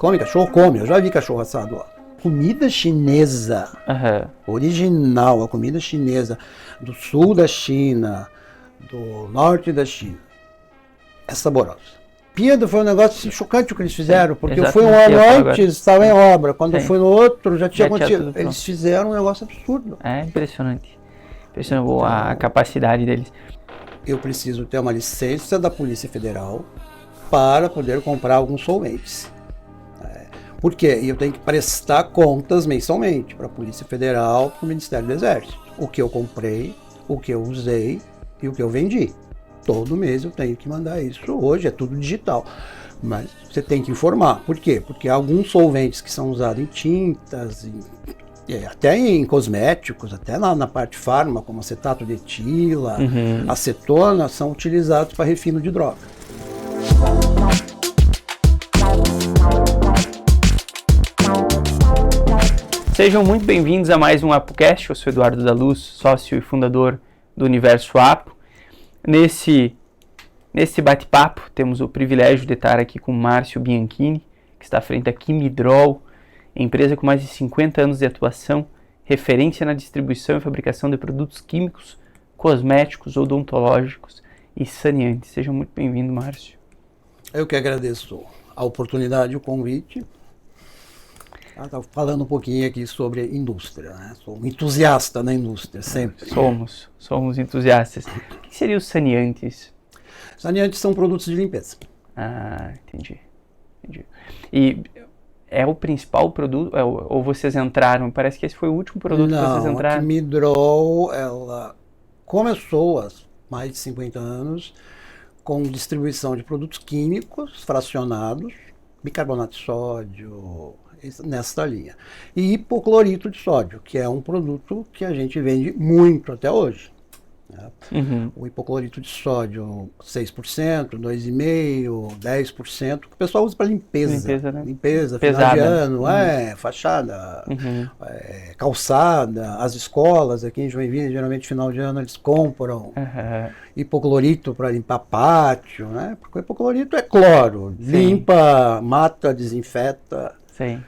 comem cachorro? Come. Eu já vi cachorro assado lá. Comida chinesa, original, a comida chinesa do sul da China, do norte da China, é saborosa. Pieda foi um negócio chocante o que eles fizeram, porque eu fui um ano antes, estava em obra, quando eu fui no outro já tinha acontecido. Eles fizeram um negócio absurdo. É impressionante, a capacidade deles. Eu preciso ter uma licença da Polícia Federal para poder comprar alguns solventes. Por quê? E eu tenho que prestar contas mensalmente para a Polícia Federal, para o Ministério do Exército. O que eu comprei, o que eu usei e o que eu vendi. Todo mês eu tenho que mandar isso. Hoje é tudo digital. Mas você tem que informar. Por quê? Porque alguns solventes que são usados em tintas, até em cosméticos, até na parte farma, como acetato de etila, acetona, são utilizados para refino de droga. Sejam muito bem-vindos a mais um ApoCast. Eu sou Eduardo da Luz, sócio e fundador do Universo Apo. Nesse bate-papo, temos o privilégio de estar aqui com Márcio Bianchini, que está à frente da Quimidrol, empresa com mais de 50 anos de atuação, referência na distribuição e fabricação de produtos químicos, cosméticos, odontológicos e saneantes. Seja muito bem-vindo, Márcio. Eu que agradeço a oportunidade e o convite. Estava falando um pouquinho aqui sobre indústria, né? Sou um entusiasta na indústria, sempre. Somos entusiastas. O que seriam os saneantes? Saneantes são produtos de limpeza. Ah, entendi. E é o principal produto, ou vocês entraram, parece que esse foi o último produto que vocês entraram? A Quimidrol, ela começou há mais de 50 anos com distribuição de produtos químicos fracionados, bicarbonato de sódio, nessa linha. E hipoclorito de sódio, que é um produto que a gente vende muito até hoje. Né? O hipoclorito de sódio 6%, 2,5%, 10%, que o pessoal usa para limpeza. Né? Limpeza, final de ano, fachada, calçada, as escolas aqui em Joinville, geralmente final de ano eles compram hipoclorito para limpar pátio, né? Porque o hipoclorito é cloro, limpa, mata, desinfeta. Sim.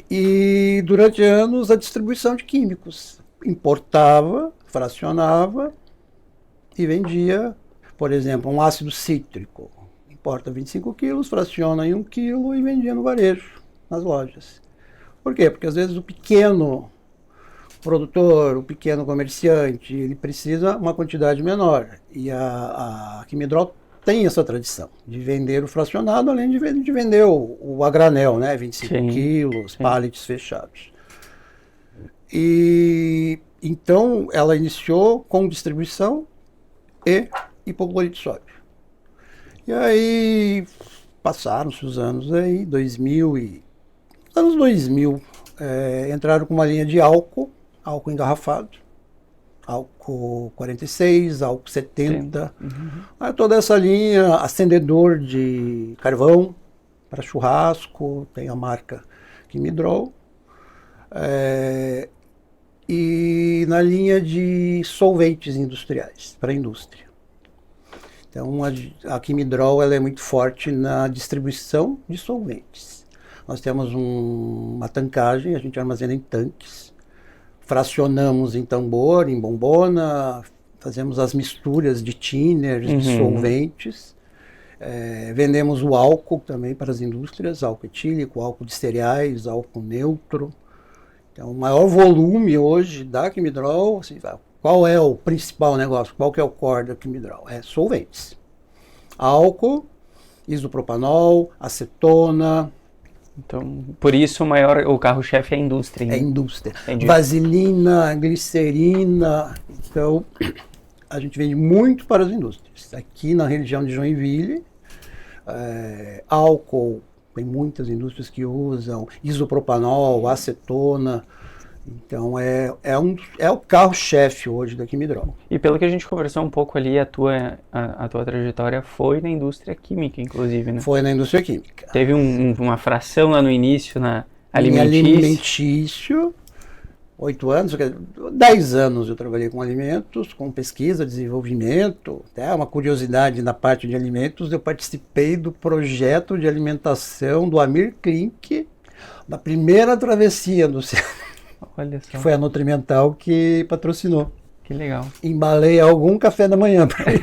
E durante anos a distribuição de químicos. Importava, fracionava e vendia, por exemplo, um ácido cítrico. Importa 25 quilos, fraciona em 1 quilo e vendia no varejo, nas lojas. Por quê? Porque às vezes o pequeno produtor, o pequeno comerciante, ele precisa uma quantidade menor. E a Quimidrol tem essa tradição de vender o fracionado, além de vender o a granel, né? 25 quilos, pallets fechados. E então ela iniciou com distribuição e hipoclorito de sódio. E aí passaram-se os anos aí, anos 2000, entraram com uma linha de álcool engarrafado. Álcool 46, álcool 70, toda essa linha, acendedor de carvão para churrasco, tem a marca Quimidrol, e na linha de solventes industriais, para a indústria. Então a Quimidrol ela é muito forte na distribuição de solventes. Nós temos uma tancagem, a gente armazena em tanques, fracionamos em tambor, em bombona, fazemos as misturas de tinners, de solventes. Vendemos o álcool também para as indústrias, álcool etílico, álcool de cereais, álcool neutro. Então, o maior volume hoje da Quimidrol, assim, qual é o principal negócio, qual que é o core da Quimidrol? É solventes. Álcool, isopropanol, acetona. Então, por isso o carro-chefe é a indústria. É a indústria. Entendi. Vaselina, glicerina. Então, a gente vende muito para as indústrias. Aqui na região de Joinville, álcool, tem muitas indústrias que usam, isopropanol, acetona. Então, é o carro-chefe hoje da Quimidrol. E pelo que a gente conversou um pouco ali, a tua trajetória foi na indústria química, inclusive, né? Foi na indústria química. Teve uma fração lá no início, na alimentício. 8 anos, 10 anos eu trabalhei com alimentos, com pesquisa, desenvolvimento. Até uma curiosidade na parte de alimentos, eu participei do projeto de alimentação do Amir Klink, da primeira travessia do céu, Olha só, que foi a Nutrimental que patrocinou. que legal. Embalei algum café da manhã para ele.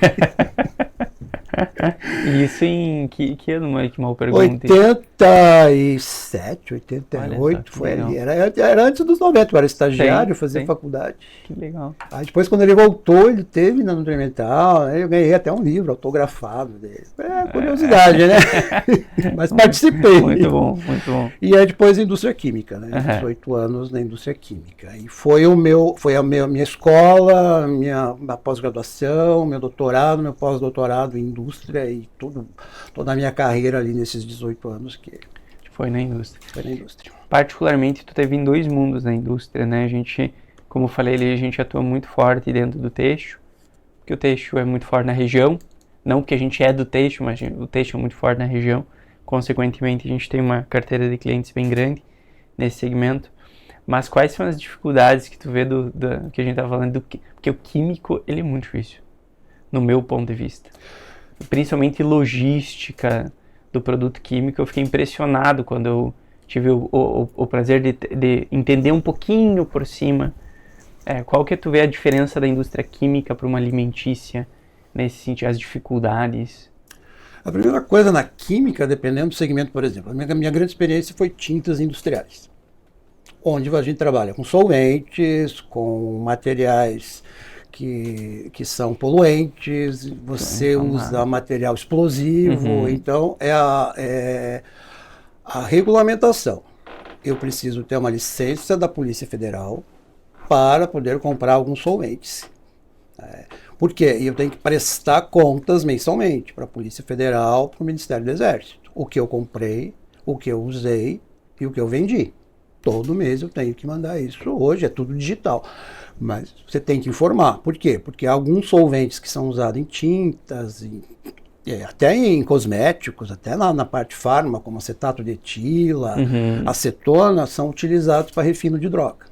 E isso em que ano, Mike? Mal pergunta. 87, 88, Olha só, que foi legal. ali. Era antes dos 90, eu era estagiário, Sim, fazia sim. faculdade. Que legal. Aí depois, quando ele voltou, ele teve na Nutrimental, né, eu ganhei até um livro autografado dele. É curiosidade, né? Mas participei. Muito bom, muito bom. E aí depois a indústria química, né? Aham. 18 anos na indústria química. E foi a minha escola, minha pós-graduação, meu doutorado, meu pós-doutorado em indústria e toda a minha carreira ali nesses 18 anos que Foi na indústria. foi na indústria. Particularmente, tu teve em dois mundos na indústria, né? A gente, como eu falei ali, a gente atua muito forte dentro do têxtil, porque o têxtil é muito forte na região, não porque a gente é do têxtil, mas o têxtil é muito forte na região. Consequentemente, a gente tem uma carteira de clientes bem grande nesse segmento. Mas quais são as dificuldades que tu vê que a gente tá falando porque o químico, ele é muito difícil, no meu ponto de vista. Principalmente logística do produto químico, eu fiquei impressionado quando eu tive o prazer de entender um pouquinho por cima qual que tu vê a diferença da indústria química para uma alimentícia, nesse sentido, as dificuldades. A primeira coisa na química, dependendo do segmento, por exemplo, a minha grande experiência foi tintas industriais, onde a gente trabalha com solventes, com materiais que são poluentes, você usa material explosivo, Uhum. então a regulamentação. Eu preciso ter uma licença da Polícia Federal para poder comprar alguns solventes. Por quê? E eu tenho que prestar contas mensalmente para a Polícia Federal, para o Ministério do Exército. O que eu comprei, o que eu usei e o que eu vendi. Todo mês eu tenho que mandar isso. Hoje é tudo digital. Mas você tem que informar. Por quê? Porque alguns solventes que são usados em tintas, até em cosméticos, até na parte farma, como acetato de etila, acetona, são utilizados para refino de droga.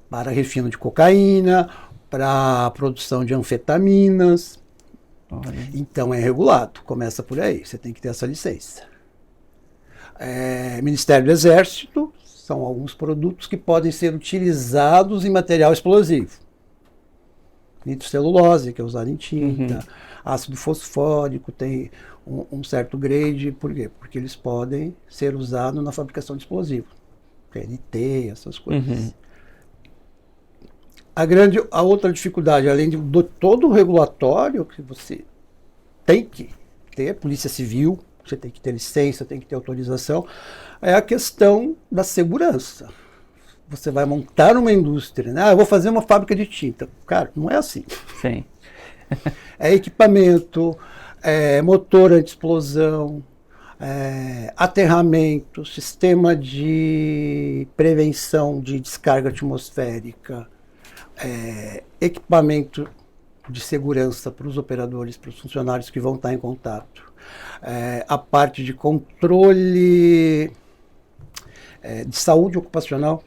Para refino de cocaína, para produção de anfetaminas. Olha. Então é regulado, começa por aí, você tem que ter essa licença. Ministério do Exército, são alguns produtos que podem ser utilizados em material explosivo. Nitrocelulose, que é usado em tinta, ácido fosfórico tem um certo grade, por quê? Porque eles podem ser usados na fabricação de explosivo. PNT, essas coisas. A outra dificuldade, além de todo o regulatório que você tem que ter, Polícia Civil, você tem que ter licença, tem que ter autorização, é a questão da segurança. Você vai montar uma indústria, né? Eu vou fazer uma fábrica de tinta. Cara, não é assim. Sim. É equipamento, motor anti-explosão, aterramento, sistema de prevenção de descarga atmosférica, equipamento de segurança para os operadores, para os funcionários que vão estar em contato, a parte de controle de saúde ocupacional.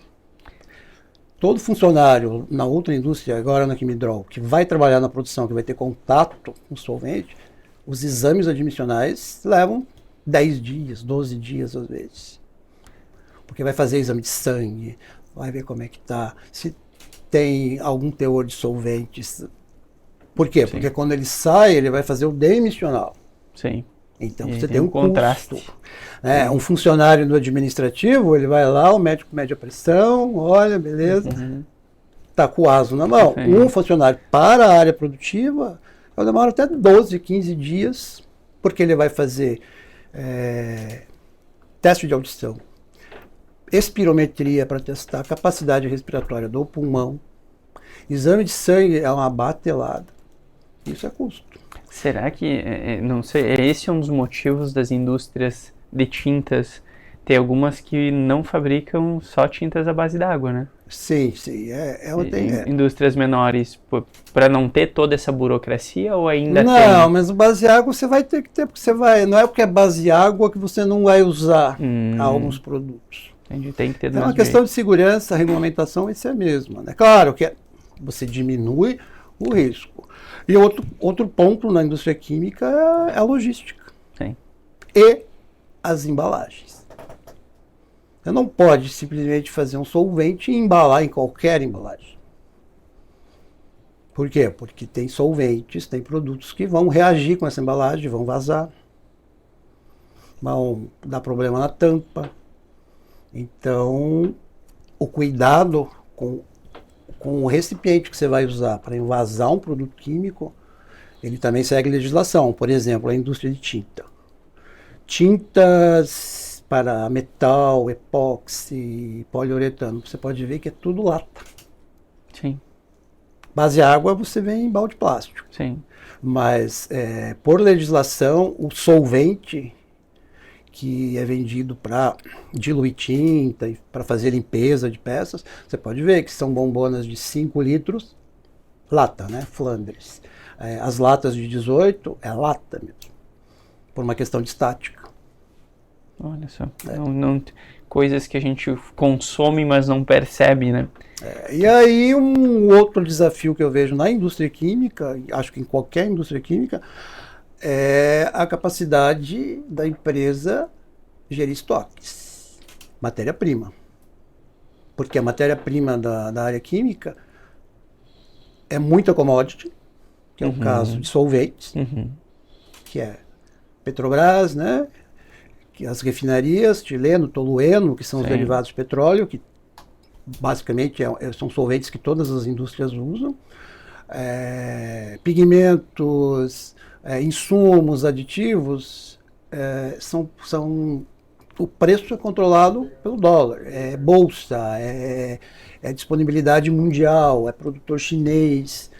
Todo funcionário na outra indústria, agora na Quimidrol, que vai trabalhar na produção, que vai ter contato com o solvente, os exames admissionais levam 10 dias, 12 dias às vezes. Porque vai fazer exame de sangue, vai ver como é que está, se tem algum teor de solventes. Por quê? Sim. Porque quando ele sai, ele vai fazer o demissional. Sim. Então você tem um contraste. Custo. Um funcionário do administrativo, ele vai lá, o médico mede a pressão, olha, beleza, tá com o ASO na mão. Sim. Um funcionário para a área produtiva, demora até 12, 15 dias, porque ele vai fazer teste de audição, espirometria para testar a capacidade respiratória do pulmão, exame de sangue é uma batelada. Isso é custo. Será que, não sei, esse é um dos motivos das indústrias de tintas ter algumas que não fabricam só tintas à base d'água, né? Sim. Indústrias menores, para não ter toda essa burocracia ou ainda tem? Não, mas o base água você vai ter que ter, porque não é porque é base água que você não vai usar alguns produtos. Entendi. Tem que ter do É uma mesmo questão jeito. de segurança, a regulamentação vai ser a mesma, né? Claro que você diminui o risco. E outro ponto na indústria química é a logística Sim. e as embalagens. Você não pode simplesmente fazer um solvente e embalar em qualquer embalagem. Por quê? Porque tem solventes, tem produtos que vão reagir com essa embalagem, vão vazar, vão dar problema na tampa. Então, o cuidado com o recipiente que você vai usar para envasar um produto químico, ele também segue legislação. Por exemplo, a indústria de tinta. Tintas para metal, epóxi, poliuretano. Você pode ver que é tudo lata. Sim. Base água você vê em balde plástico. Sim. Mas, por legislação, o solvente que é vendido para diluir tinta e para fazer limpeza de peças, você pode ver que são bombonas de 5 litros, lata, né? Flandres. As latas de 18 é lata mesmo, por uma questão de estática. Olha só. Coisas que a gente consome, mas não percebe, né? E aí um outro desafio que eu vejo na indústria química, acho que em qualquer indústria química, é a capacidade da empresa gerir estoques, matéria-prima. Porque a matéria-prima da área química é muita commodity, que é o caso de solventes, que é Petrobras, né? Que as refinarias, tileno, tolueno, que são os derivados de petróleo, que basicamente são solventes que todas as indústrias usam, pigmentos, insumos, aditivos, o preço é controlado pelo dólar, é bolsa, é disponibilidade mundial, é produtor chinês.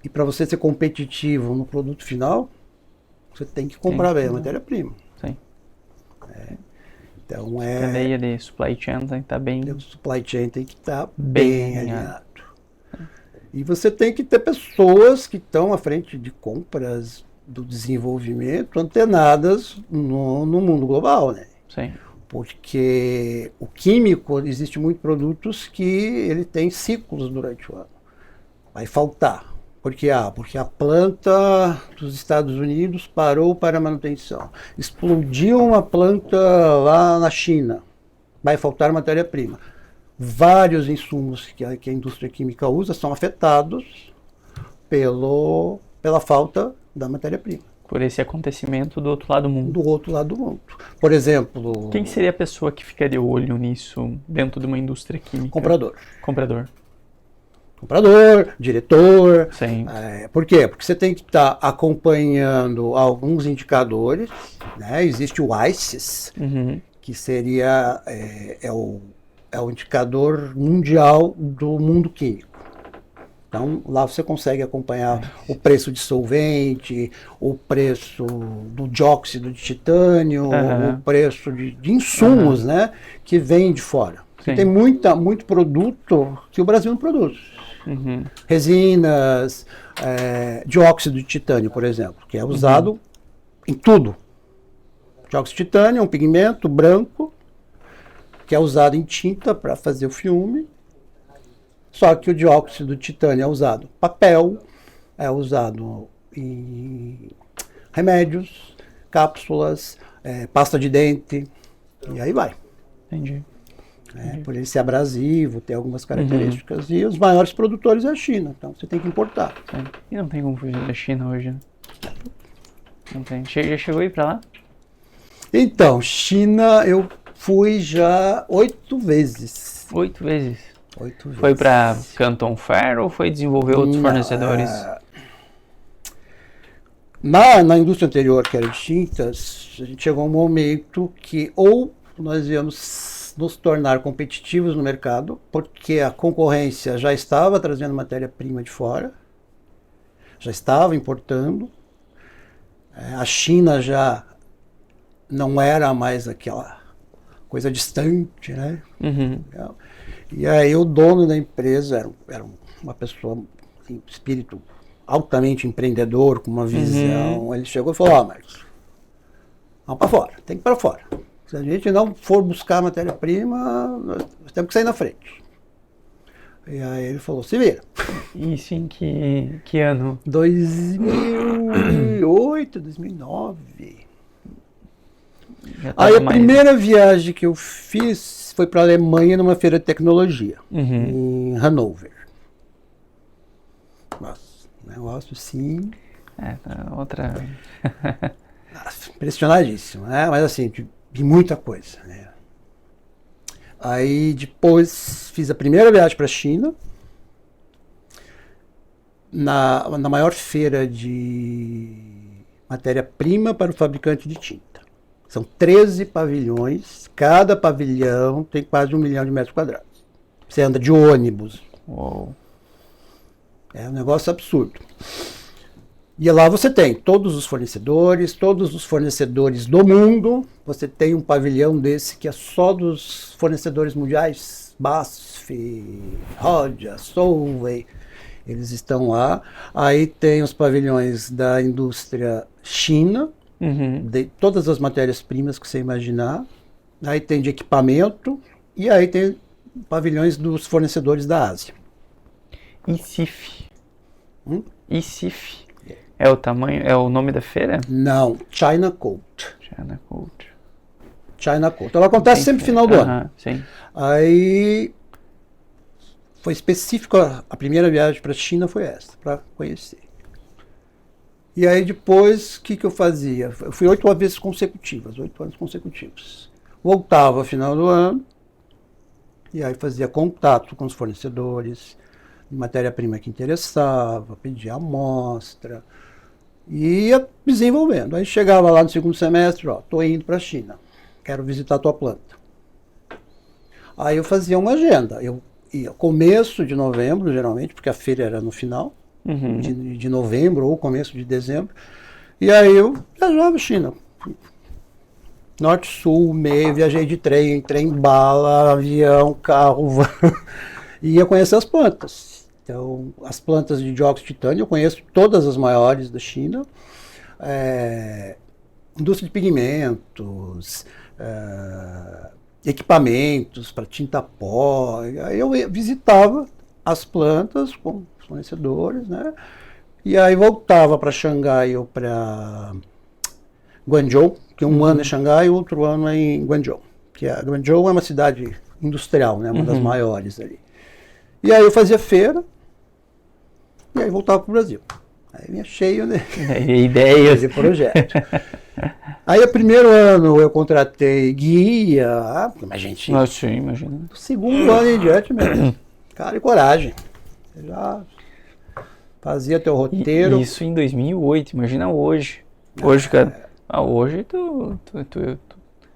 E para você ser competitivo no produto final, você tem que comprar bem a matéria-prima. Sim. Então A cadeia de supply chain tem que estar bem... O supply chain tem que estar bem alinhado. E você tem que ter pessoas que estão à frente de compras, do desenvolvimento, antenadas no mundo global, né? Sim. Porque o químico, existe muitos produtos que ele tem ciclos durante o ano. Vai faltar. Por quê? Porque a planta dos Estados Unidos parou para manutenção. Explodiu uma planta lá na China. Vai faltar matéria-prima. Vários insumos que a indústria química usa são afetados pela falta da matéria-prima. Por esse acontecimento do outro lado do mundo. Do outro lado do mundo. Por exemplo... Quem seria a pessoa que fica de olho nisso dentro de uma indústria química? Comprador. Comprador, diretor. Sim. Por quê? Porque você tem que estar acompanhando alguns indicadores, né? Existe o ICES, que seria o indicador mundial do mundo químico. Então, lá você consegue acompanhar o preço de solvente, o preço do dióxido de titânio, o preço de insumos, né, que vem de fora. Tem muito produto que o Brasil não produz. Resinas, dióxido de titânio, por exemplo, que é usado em tudo. Dióxido de titânio é um pigmento branco que é usado em tinta para fazer o filme. Só que o dióxido de titânio é usado em papel, é usado em remédios, cápsulas, pasta de dente, e aí vai. Entendi. Por ele ser abrasivo, ter algumas características. E os maiores produtores é a China, então você tem que importar. Sim. E não tem como fugir da China hoje, né? Não tem. Já chegou aí pra lá? Então, China eu fui já 8 vezes. 8 vezes? 8 vezes. Foi para Canton Fair ou foi desenvolver outros fornecedores? Na indústria anterior, que era de tintas, a gente chegou a um momento que ou nós íamos nos tornar competitivos no mercado, porque a concorrência já estava trazendo matéria-prima de fora, já estava importando, a China já não era mais aquela coisa distante, né? E aí o dono da empresa era uma pessoa com espírito altamente empreendedor, com uma visão. Ele chegou e falou: Marcos, vamos para fora, tem que ir para fora. Se a gente não for buscar matéria-prima, nós temos que sair na frente. E aí ele falou, se vira. Isso em que ano? 2008, 2009. Já tava Aí a mais- primeira viagem que eu fiz foi para a Alemanha numa feira de tecnologia, Uhum. em Hannover. Nossa, negócio assim, Outra... impressionadíssimo, né? Mas assim, de muita coisa, né? Aí depois fiz a primeira viagem para a China, na maior feira de matéria-prima para o fabricante de tinta. São 13 pavilhões, cada pavilhão tem quase 1 milhão de metros quadrados. Você anda de ônibus, Uou. é um negócio absurdo. E lá você tem todos os fornecedores do mundo. Você tem um pavilhão desse que é só dos fornecedores mundiais, BASF, Rodia, Solvay, eles estão lá. Aí tem os pavilhões da indústria China, Uhum. de todas as matérias-primas que você imaginar. Aí tem de equipamento e aí tem pavilhões dos fornecedores da Ásia. ICIF. Hum? ICIF. É o tamanho, é o nome da feira? Não, China Coat. China Culture. China Coat. Ela acontece sempre no final do ano. Aham, sim. Aí foi específico, a primeira viagem para a China foi essa, para conhecer. E aí depois, o que eu fazia? Eu fui 8 vezes consecutivas, 8 anos consecutivos. Voltava ao final do ano, e aí fazia contato com os fornecedores, matéria-prima que interessava, pedia amostra, e ia desenvolvendo. Aí chegava lá no segundo semestre, ó, tô indo para a China, quero visitar a tua planta. Aí eu fazia uma agenda, eu ia começo de novembro, geralmente, porque a feira era no final, Uhum. de novembro ou começo de dezembro, e aí eu viajava a China. Norte, sul, meio, viajei de trem, trem-bala, avião, carro, van, e ia conhecer as plantas. Então, as plantas de dióxido de titânio, eu conheço todas as maiores da China, indústria de pigmentos, equipamentos para tinta pó. Aí eu visitava as plantas com os fornecedores, né? E aí voltava para Xangai ou para Guangzhou, que um ano é Xangai e outro ano é em Guangzhou. Guangzhou é uma cidade industrial, né? Uma das maiores ali. E aí eu fazia feira e aí voltava para o Brasil. Aí vinha cheio, né? Ideias. De projeto. Aí o primeiro ano eu contratei guia, mas gente, Nossa, sim, imagina. do segundo ano em diante mesmo, cara e coragem. Você já fazia teu roteiro. Isso em 2008, imagina hoje. Hoje, cara. Hoje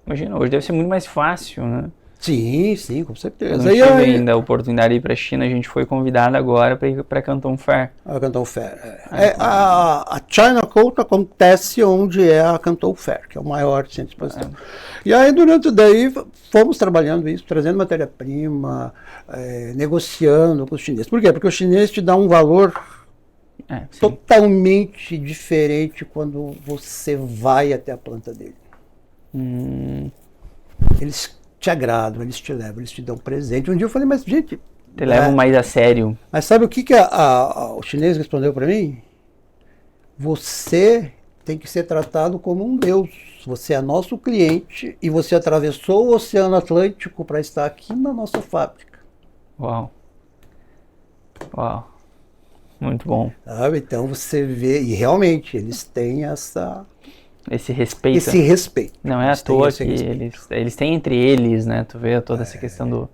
imagina, hoje deve ser muito mais fácil, né? Sim, sim, com Eu certeza. não E tive aí, ainda a oportunidade de ir pra China, a gente foi convidado agora para ir pra Canton Fair. a Canton Fair. A China Coat acontece onde é a Canton Fair, que é o maior centro de exposição. E aí, durante daí, fomos trabalhando isso, trazendo matéria-prima, negociando com os chineses. Por quê? Porque o chinês te dá um valor Sim. totalmente diferente quando você vai até a planta dele. Eles te agradam, eles te levam, eles te dão presente. Um dia eu falei, mas gente... Te levam mais a sério. Mas sabe o que o chinês respondeu para mim? Você tem que ser tratado como um deus. Você é nosso cliente e você atravessou o Oceano Atlântico para estar aqui na nossa fábrica. Uau. Uau. Muito bom. Sabe? Então você vê, e realmente eles têm Esse respeito. esse respeito. Não é à Eles têm toa esse que respeito. eles têm entre eles, né? Tu vê toda essa questão do...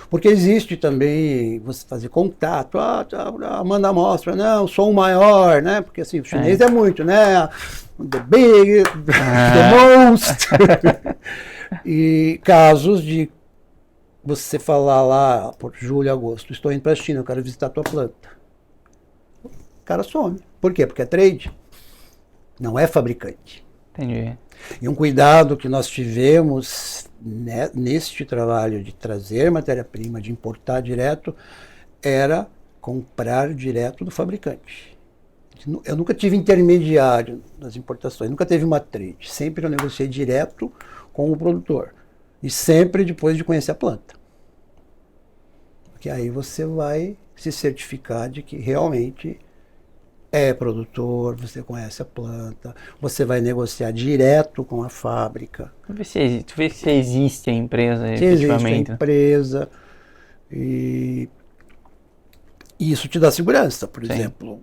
Porque existe também você fazer contato, manda amostra, não, sou o maior, né? Porque assim, o chinês é muito, né? The big, the most. E casos de você falar lá, por julho, agosto, estou indo para a China, eu quero visitar a tua planta. O cara some. Por quê? Porque é trade, não é fabricante. Entendi. E um cuidado que nós tivemos neste trabalho de trazer matéria-prima, de importar direto, era comprar direto do fabricante. Eu nunca tive intermediário nas importações, nunca teve uma trade. Sempre eu negociei direto com o produtor. E sempre depois de conhecer a planta. Porque aí você vai se certificar de que realmente é produtor, você conhece a planta, você vai negociar direto com a fábrica. Tu vê se existe a empresa Se existe a efetivamente. empresa, e isso te dá segurança. Por Sim. exemplo,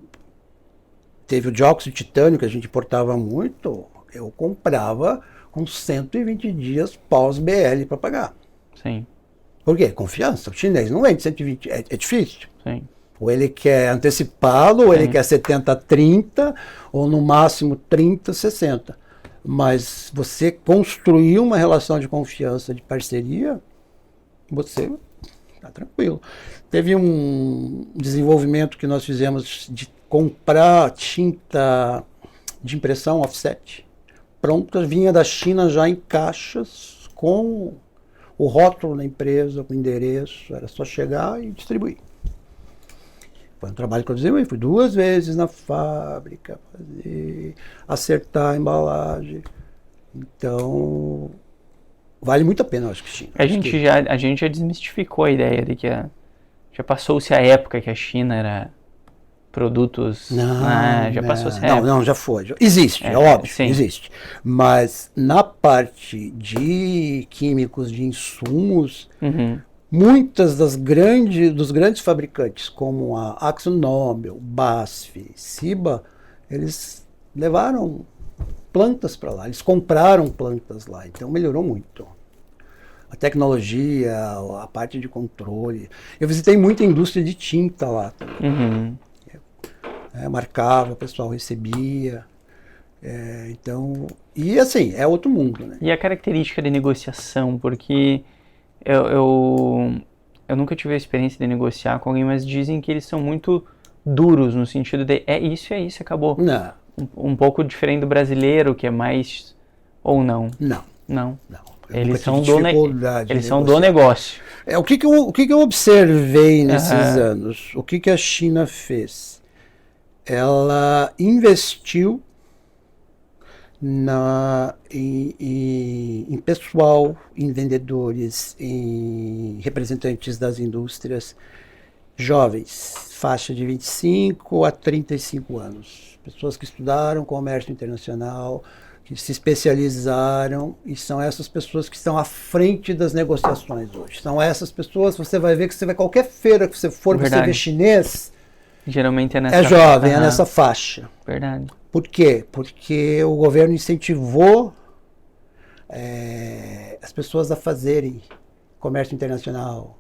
teve o dióxido de titânio que a gente importava muito, eu comprava com 120 dias pós-BL para pagar. Sim, Por quê? Confiança. O chinês não vende 120, é difícil. sim. Ou ele quer antecipá-lo, ou ele quer 70-30, ou no máximo 30-60. Mas você construir uma relação de confiança, de parceria, você está tranquilo. Teve um desenvolvimento que nós fizemos de comprar tinta de impressão offset pronta, vinha da China já em caixas com o rótulo da empresa, com o endereço, era só chegar e distribuir. Foi um trabalho que eu desenvolvi, fui 2 vezes na fábrica, acertar a embalagem. Então, vale muito a pena, eu acho que China. A gente já desmistificou a ideia de que já passou-se a época que a China era produtos... já passou-se a época. Não, já foi. Existe, é óbvio, sim. Existe. Mas na parte de químicos, de insumos, muitas dos grandes fabricantes, como a AkzoNobel, BASF, Ciba, eles levaram plantas para lá, eles compraram plantas lá, então melhorou muito. A tecnologia, a parte de controle. Eu visitei muita indústria de tinta lá também. Marcava, o pessoal recebia. Então, e assim, é outro mundo, né? E a característica de negociação, porque eu nunca tive a experiência de negociar com alguém, mas dizem que eles são muito duros, no sentido de é isso, acabou. Não. Um pouco diferente do brasileiro, que é mais... Ou não? Não. Eles são do negócio. O que eu observei nesses anos? O que a China fez? Ela investiu em pessoal, em vendedores, em representantes das indústrias jovens, faixa de 25 a 35 anos. Pessoas que estudaram comércio internacional, que se especializaram, e são essas pessoas que estão à frente das negociações hoje. São essas pessoas, você vai ver que você vai qualquer feira que você for, você vê chinês, geralmente é nessa é jovem, é nessa faixa. Verdade. Por quê? Porque o governo incentivou as pessoas a fazerem comércio internacional.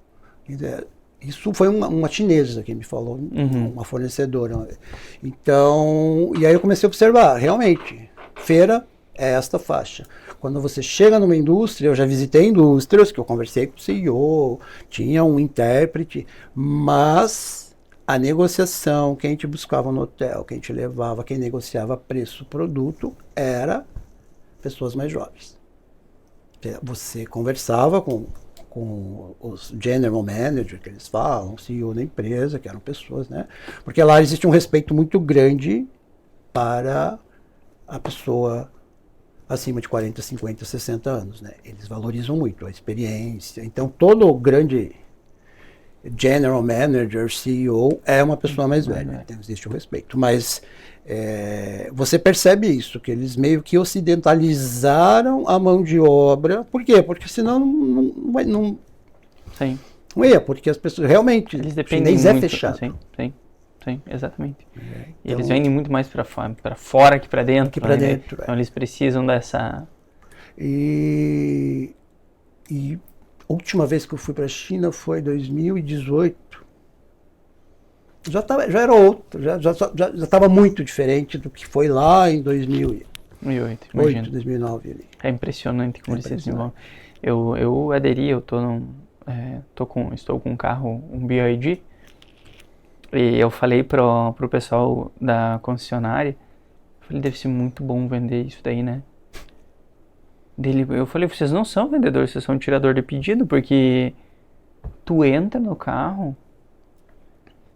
Isso foi uma chinesa que me falou, uma fornecedora. Então, e aí eu comecei a observar, realmente, feira é esta faixa. Quando você chega numa indústria, eu já visitei indústrias, que eu conversei com o CEO, tinha um intérprete, mas a negociação, quem te buscava no hotel, quem te levava, quem negociava preço, produto, era pessoas mais jovens. Você conversava com os general manager, que eles falam, o CEO da empresa, que eram pessoas, né? Porque lá existe um respeito muito grande para a pessoa acima de 40, 50, 60 anos, né? Eles valorizam muito a experiência. Então, todo grande general manager, CEO, é uma pessoa mais velha. Então, existe o respeito. Mas você percebe isso, que eles meio que ocidentalizaram a mão de obra. Por quê? Porque senão não Sim. Não ia, porque as pessoas realmente, eles dependem o chinês muito, é fechado. Sim, exatamente. Então, eles vendem muito mais para fora que para dentro. Que para dentro. Então eles precisam dessa... E a última vez que eu fui para a China foi em 2018. Já era outro, já estava muito diferente do que foi lá em 2008, 2009. Ali. É impressionante como eles se desenvolvem. Eu aderi, estou com um carro, um BYD, e eu falei pro pessoal da concessionária, deve ser muito bom vender isso daí, né? Eu falei, vocês não são vendedores, vocês são um tirador de pedido, porque tu entra no carro,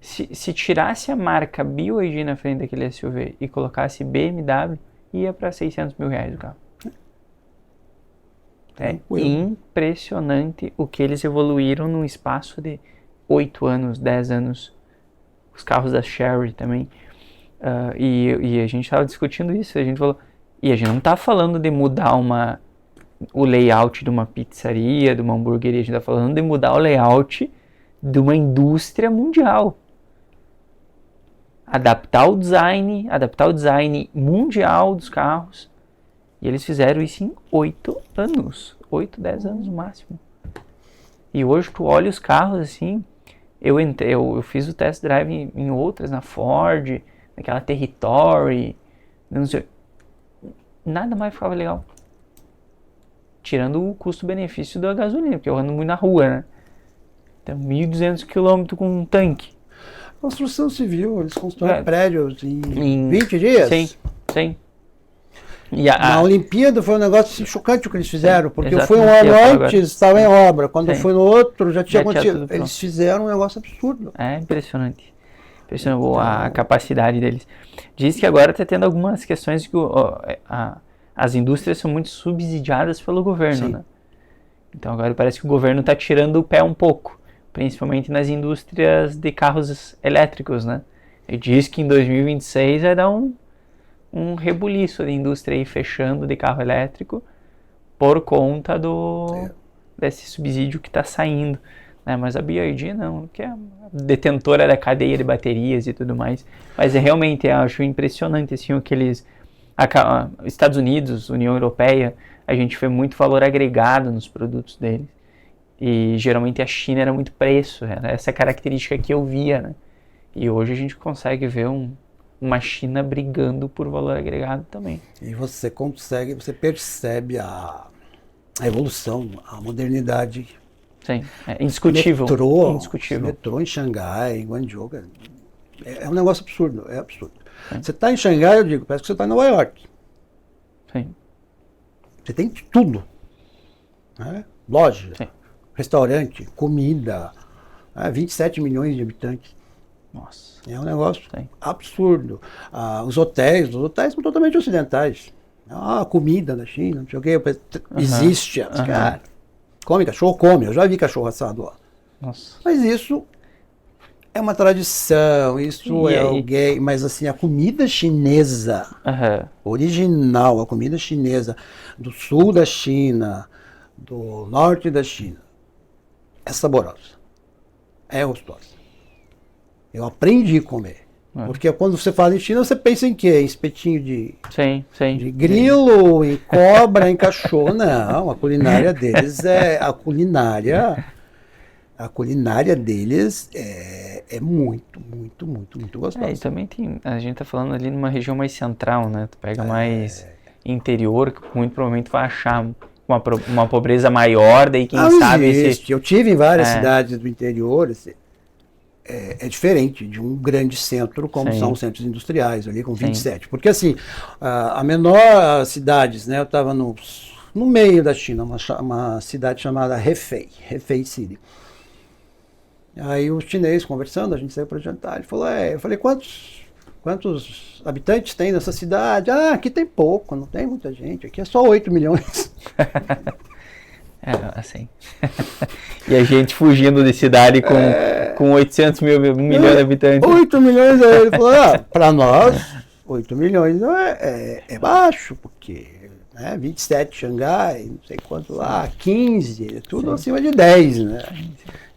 se tirasse a marca BYD na frente daquele SUV e colocasse BMW, ia para 600 mil reais o carro. É Tranquilo. impressionante o que eles evoluíram num espaço de 8 anos, 10 anos. Os carros da Chery também. E a gente estava discutindo isso, a gente falou... E a gente não está falando de mudar o layout de uma pizzaria, de uma hamburgueria, a gente está falando de mudar o layout de uma indústria mundial. Adaptar o design mundial dos carros. E eles fizeram isso em 8 anos. 8, 10 anos no máximo. E hoje tu olha os carros assim... Eu fiz o test drive em outras, na Ford, naquela Territory, não sei... Nada mais ficava legal. Tirando o custo-benefício da gasolina, porque eu ando muito na rua, né? Então, 1.200 km com um tanque. Construção civil, eles constroem prédios em 20 dias. Sim. Na Olimpíada foi um negócio assim, chocante o que eles fizeram, porque foi um exatamente, ano antes, estava em obra. Quando foi no outro, já tinha acontecido. tudo Eles fizeram um negócio absurdo. É impressionante. A capacidade deles. Diz que agora está tendo algumas questões que as indústrias são muito subsidiadas pelo governo, né? Então agora parece que o governo está tirando o pé um pouco, principalmente nas indústrias de carros elétricos, né? E diz que em 2026 vai dar um rebuliço de indústria aí fechando de carro elétrico por conta desse subsídio que está saindo, né? Mas a BYD não, que é a detentora da cadeia de baterias e tudo mais. Mas realmente eu acho impressionante assim, o que eles... Estados Unidos, União Europeia, a gente vê muito valor agregado nos produtos deles. E geralmente a China era muito preço, era essa característica que eu via, né? E hoje a gente consegue ver uma China brigando por valor agregado também. E você percebe a evolução, a modernidade. Sim, é indiscutível. Metrô em Xangai, em Guangzhou, é um negócio absurdo, é absurdo. Sim. Você está em Xangai, eu digo, parece que você está em Nova York. Sim. Você tem tudo, né? Loja, sim. Restaurante, comida, 27 milhões de habitantes. Nossa. É um negócio absurdo. Os hotéis são totalmente ocidentais. A comida na China, não sei o que, existe. Cara, come cachorro, come. Eu já vi cachorro assado lá. Nossa. Mas isso é uma tradição, isso é o gay. Mas assim, a comida chinesa, original, a comida chinesa do sul da China, do norte da China, é saborosa. É gostosa. Eu aprendi a comer. Porque quando você fala em China, você pensa em quê? Em espetinho de grilo, em cobra, em cachorro. Não, a culinária deles a culinária deles é muito, muito, muito, muito gostosa. E também a gente tá falando ali numa região mais central, né? Tu pega mais interior, que muito provavelmente vai achar uma pobreza maior, daí quem sabe... Eu tive em várias cidades do interior, é diferente de um grande centro, como são os centros industriais, ali com 27. Porque assim, a menor cidades, né? Eu estava no meio da China, uma cidade chamada Hefei City. Aí o chinês conversando, a gente saiu para jantar, ele falou, eu falei, quantos habitantes tem nessa cidade? Aqui tem pouco, não tem muita gente, aqui é só 8 milhões. Assim. E a gente fugindo de cidade com 800 mil, 1 milhão de habitantes. 8 milhões, aí ele falou, para nós, 8 milhões não é baixo, porque 27 Xangai, não sei quanto lá, 15, tudo acima de 10, né?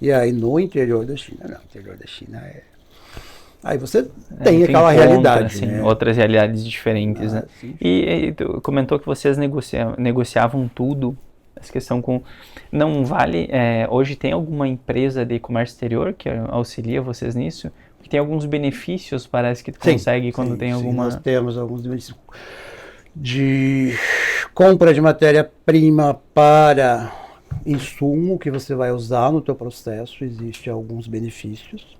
E aí no interior da China, não, o interior da China aí você tem aquela realidade, assim, né? Outras realidades diferentes, né? Sim. E tu comentou que vocês negociavam tudo, essa questão com... Não vale... hoje tem alguma empresa de comércio exterior que auxilia vocês nisso? Porque tem alguns benefícios, parece, que tu consegue quando tem alguma... Nós temos alguns benefícios de compra de matéria-prima para insumo que você vai usar no teu processo, existem alguns benefícios.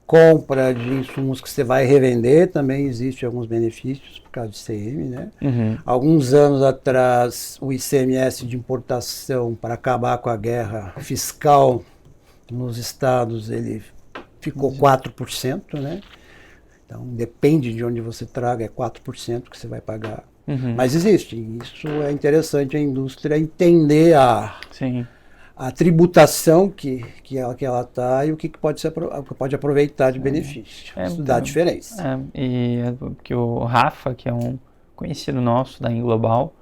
Compra de insumos que você vai revender, também existem alguns benefícios por causa do ICM, né? Alguns anos atrás, o ICMS de importação, para acabar com a guerra fiscal nos estados, ele ficou 4%, né? Então, depende de onde você traga, é 4% que você vai pagar. Mas existe. Isso é interessante a indústria entender Sim. a tributação que ela está e o que pode aproveitar de benefício. Estudar a diferença. Que o Rafa, que é um conhecido nosso da Inglobal,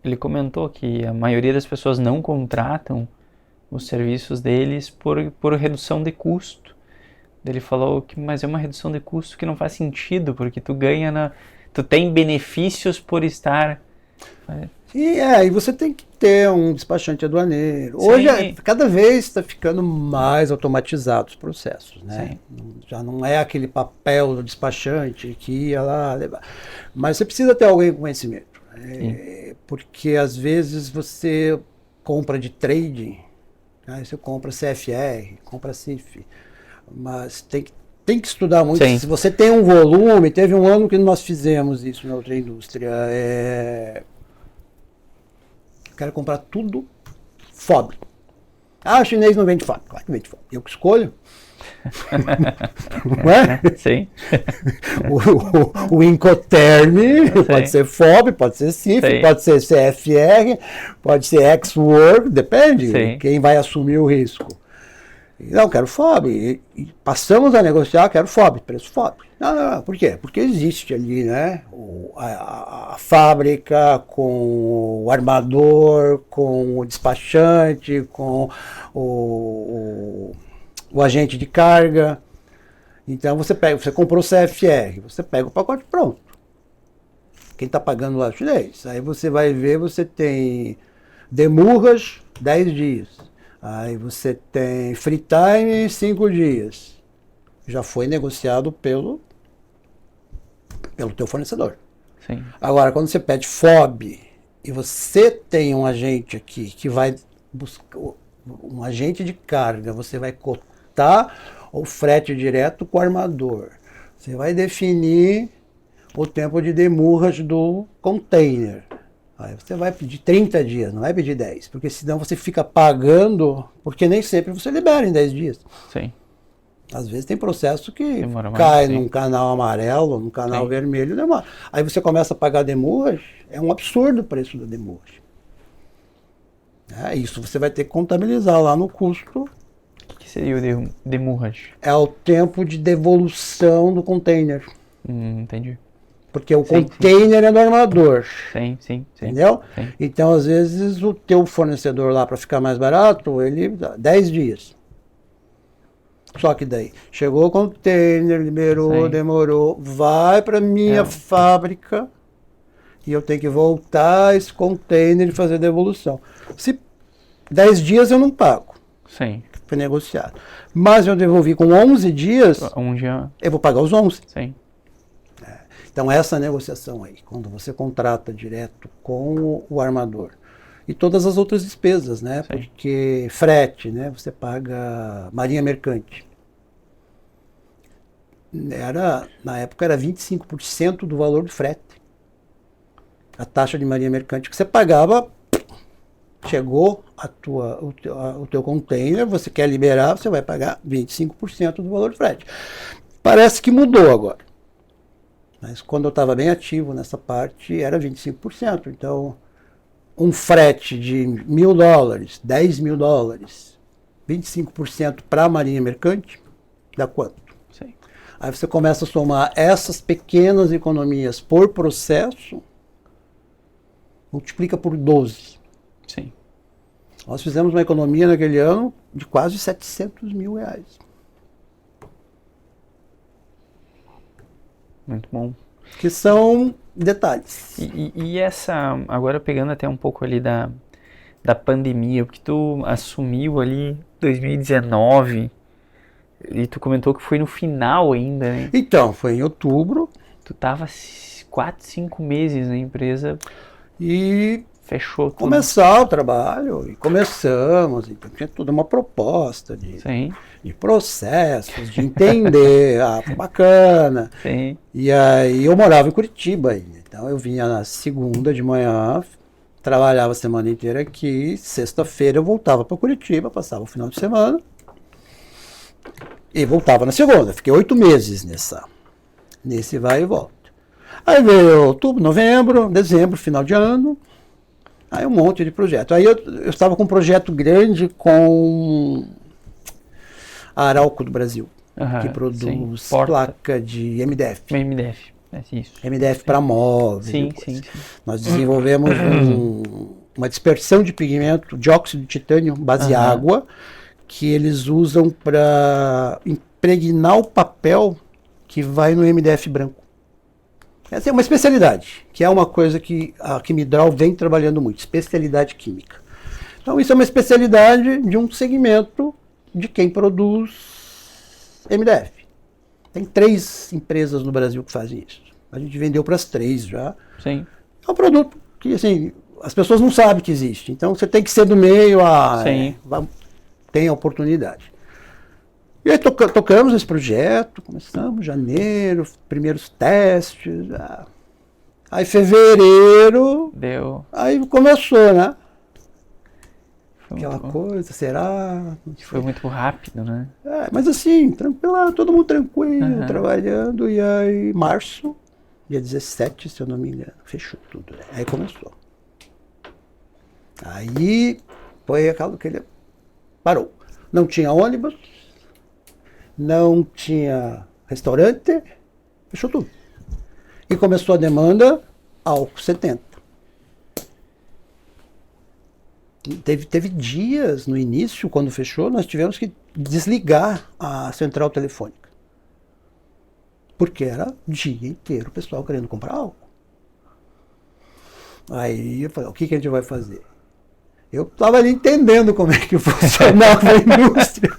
ele comentou que a maioria das pessoas não contratam os serviços deles por redução de custo. Ele falou que, mas é uma redução de custo que não faz sentido, porque tu tem benefícios por estar... E você tem que ter um despachante aduaneiro. Sim. Hoje, cada vez está ficando mais automatizados os processos, né? Já não é aquele papel do despachante que ia lá levar. Mas você precisa ter alguém com conhecimento. Porque, às vezes, você compra de trading, aí você compra CFR, compra CIF, mas tem que estudar muito. Sim. Se você tem um volume, teve um ano que nós fizemos isso na outra indústria, quero comprar tudo FOB. O chinês não vende FOB. Claro que vende FOB. Eu que escolho. Não é? Sim. O Incoterm pode ser FOB, pode ser CIF, pode ser CFR, pode ser Ex-Work, depende. Sim. Quem vai assumir o risco. Não, quero FOB. E passamos a negociar, quero FOB, preço FOB. Não, por quê? Porque existe ali, né, a fábrica com o armador, com o despachante, com o agente de carga. Então você comprou o CFR, você pega o pacote pronto. Quem está pagando lá é o chinês. Aí você vai ver, você tem demurras 10 dias. Aí você tem free time 5 dias. Já foi negociado pelo teu fornecedor. Sim. Agora, quando você pede FOB e você tem um agente aqui que vai buscar um agente de carga, você vai cotar o frete direto com o armador. Você vai definir o tempo de demurras do container. Aí você vai pedir 30 dias, não vai pedir 10, porque senão você fica pagando, porque nem sempre você libera em 10 dias. Sim. Às vezes tem processo que demora mais, cai sim. num canal amarelo, num canal Sim. vermelho, demora. Aí você começa a pagar demurras, é um absurdo o preço da demurras. Isso você vai ter que contabilizar lá no custo. O que seria o demurrage? É o tempo de devolução do container. Entendi. Porque o container é do armador. Sim. Entendeu? Sim. Então, às vezes, o teu fornecedor lá, para ficar mais barato, ele dá 10 dias. Só que daí, chegou o container, liberou, Sim. demorou, vai para minha fábrica e eu tenho que voltar esse container e fazer devolução. Se 10 dias eu não pago. Sim. Foi negociado. Mas eu devolvi com 11 dias, Um dia. eu vou pagar os 11. Sim. Então, essa negociação aí, quando você contrata direto com o armador. E todas as outras despesas, né? Sim. Porque frete, né? Você paga marinha mercante. Na época era 25% do valor do frete. A taxa de marinha mercante que você pagava, chegou o teu container, você quer liberar, você vai pagar 25% do valor do frete. Parece que mudou agora. Mas quando eu estava bem ativo nessa parte, era 25%. Então, um frete de $1.000, $10.000, 25% para a marinha mercante, dá quanto? Sim. Aí você começa a somar essas pequenas economias por processo, multiplica por 12. Sim. Nós fizemos uma economia naquele ano de quase R$700 mil. Muito bom. Que são detalhes. E essa, agora pegando até um pouco ali da pandemia, porque tu assumiu ali 2019 e tu comentou que foi no final ainda, né? Então, foi em outubro. Tu tava 4, 5 meses na empresa E fechou tudo. começar o trabalho, e começamos, então tinha toda uma proposta de processos, de entender, foi bacana. Sim. E aí eu morava em Curitiba ainda, então eu vinha na segunda de manhã, trabalhava a semana inteira aqui, sexta-feira eu voltava para Curitiba, passava o final de semana e voltava na segunda. Fiquei 8 meses nesse vai e volta. Aí veio outubro, novembro, dezembro, final de ano. Aí um monte de projeto. Aí eu estava com um projeto grande com a Arauco do Brasil, que produz placa de MDF. MDF, é isso. MDF para móvel. Sim. Nós desenvolvemos uma dispersão de pigmento, dióxido de titânio, base água, que eles usam para impregnar o papel que vai no MDF branco. Essa é uma especialidade, que é uma coisa que a Quimidral vem trabalhando muito, especialidade química. Então isso é uma especialidade de um segmento de quem produz MDF. Tem 3 empresas no Brasil que fazem isso. A gente vendeu para as 3 já. Sim. É um produto que assim, as pessoas não sabem que existe. Então você tem que ser do meio, tem a oportunidade. E aí tocamos esse projeto, começamos em janeiro, primeiros testes. Aí fevereiro, aí começou, né? Aquela coisa, será? Foi muito rápido, né? Mas assim, tranquilo, todo mundo tranquilo, trabalhando. E aí, março, dia 17, se eu não me engano, fechou tudo. Né? Aí começou. Aí foi aquilo que ele parou. Não tinha ônibus, não tinha restaurante, fechou tudo. E começou a demanda álcool 70. Teve dias no início, quando fechou, nós tivemos que desligar a central telefônica. Porque era o dia inteiro o pessoal querendo comprar álcool. Aí eu falei, o que a gente vai fazer? Eu estava ali entendendo como é que funcionava a indústria.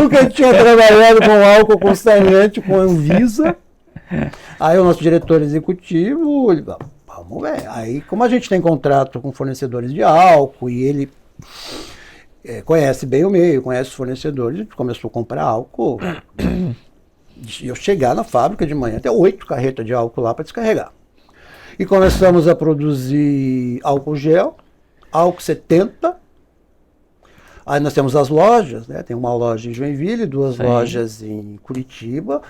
Nunca tinha trabalhado com álcool contaminante, com Anvisa. Aí o nosso diretor executivo, ele, vamos ver. Aí, como a gente tem contrato com fornecedores de álcool e ele conhece bem o meio, conhece os fornecedores, a gente começou a comprar álcool. E eu chegar na fábrica de manhã, até 8 carretas de álcool lá para descarregar. E começamos a produzir álcool gel, álcool 70. Aí nós temos as lojas, né? Tem uma loja em Joinville, 2 lojas em Curitiba.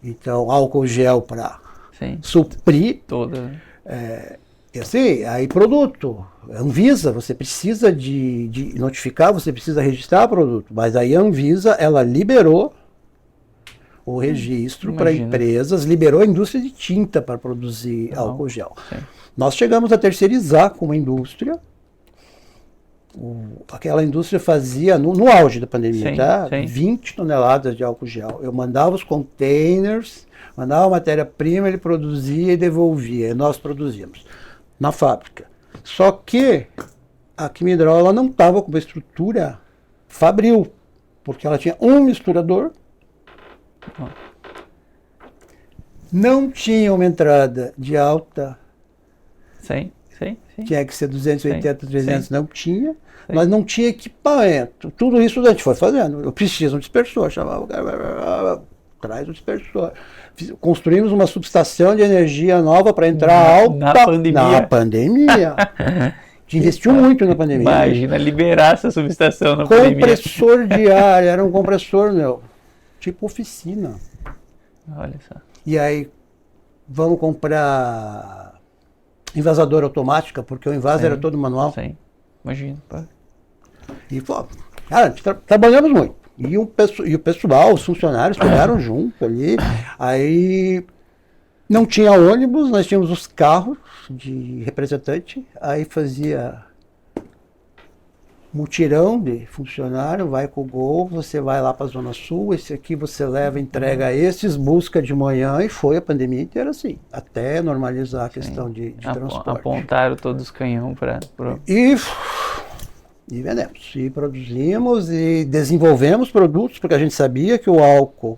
Então, álcool gel para suprir. Toda. E assim, aí produto. Anvisa, você precisa de notificar, você precisa registrar produto. Mas aí a Anvisa, ela liberou o registro para empresas, liberou a indústria de tinta para produzir álcool gel. Nós chegamos a terceirizar com uma indústria. Aquela indústria fazia, no auge da pandemia, 20 toneladas de álcool gel. Eu mandava os containers, mandava a matéria-prima, ele produzia e devolvia. E nós produzíamos na fábrica. Só que a Quimidral ela não estava com uma estrutura fabril, porque ela tinha um misturador, não tinha uma entrada de alta. Tinha que ser 280, 300, não tinha. Mas não tinha equipamento. Tudo isso a gente foi fazendo. Eu preciso de um dispersor. Chamava o cara, traz o dispersor. Construímos uma subestação de energia nova para entrar alta. Na pandemia. A gente investiu muito na pandemia. Imagina liberar essa subestação na pandemia. Compressor de ar, era um compressor, tipo oficina. Olha só. E aí, vamos comprar envasadora automática, porque o envase era todo manual. Imagina. E, cara, trabalhamos muito. E o pessoal, os funcionários pegaram junto ali. Aí não tinha ônibus, nós tínhamos os carros de representante. Aí fazia mutirão de funcionário, vai com o Gol, você vai lá para a Zona Sul, esse aqui você leva, entrega esses, busca de manhã, e foi a pandemia inteira assim, até normalizar a questão de transporte. Apontaram todos os canhões para... E vendemos, e produzimos, e desenvolvemos produtos, porque a gente sabia que o álcool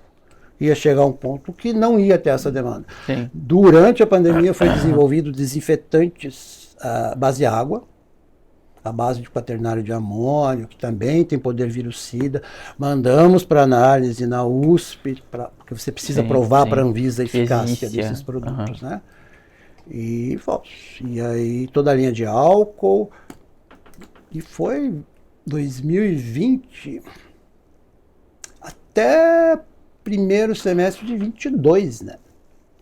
ia chegar a um ponto que não ia ter essa demanda. Durante a pandemia foi desenvolvido desinfetantes à base água, a base de quaternário de amônio, que também tem poder virucida. Mandamos para análise na USP, porque você precisa provar para a Anvisa a eficácia desses produtos, né? E aí toda a linha de álcool. E foi 2020 até primeiro semestre de 22, né?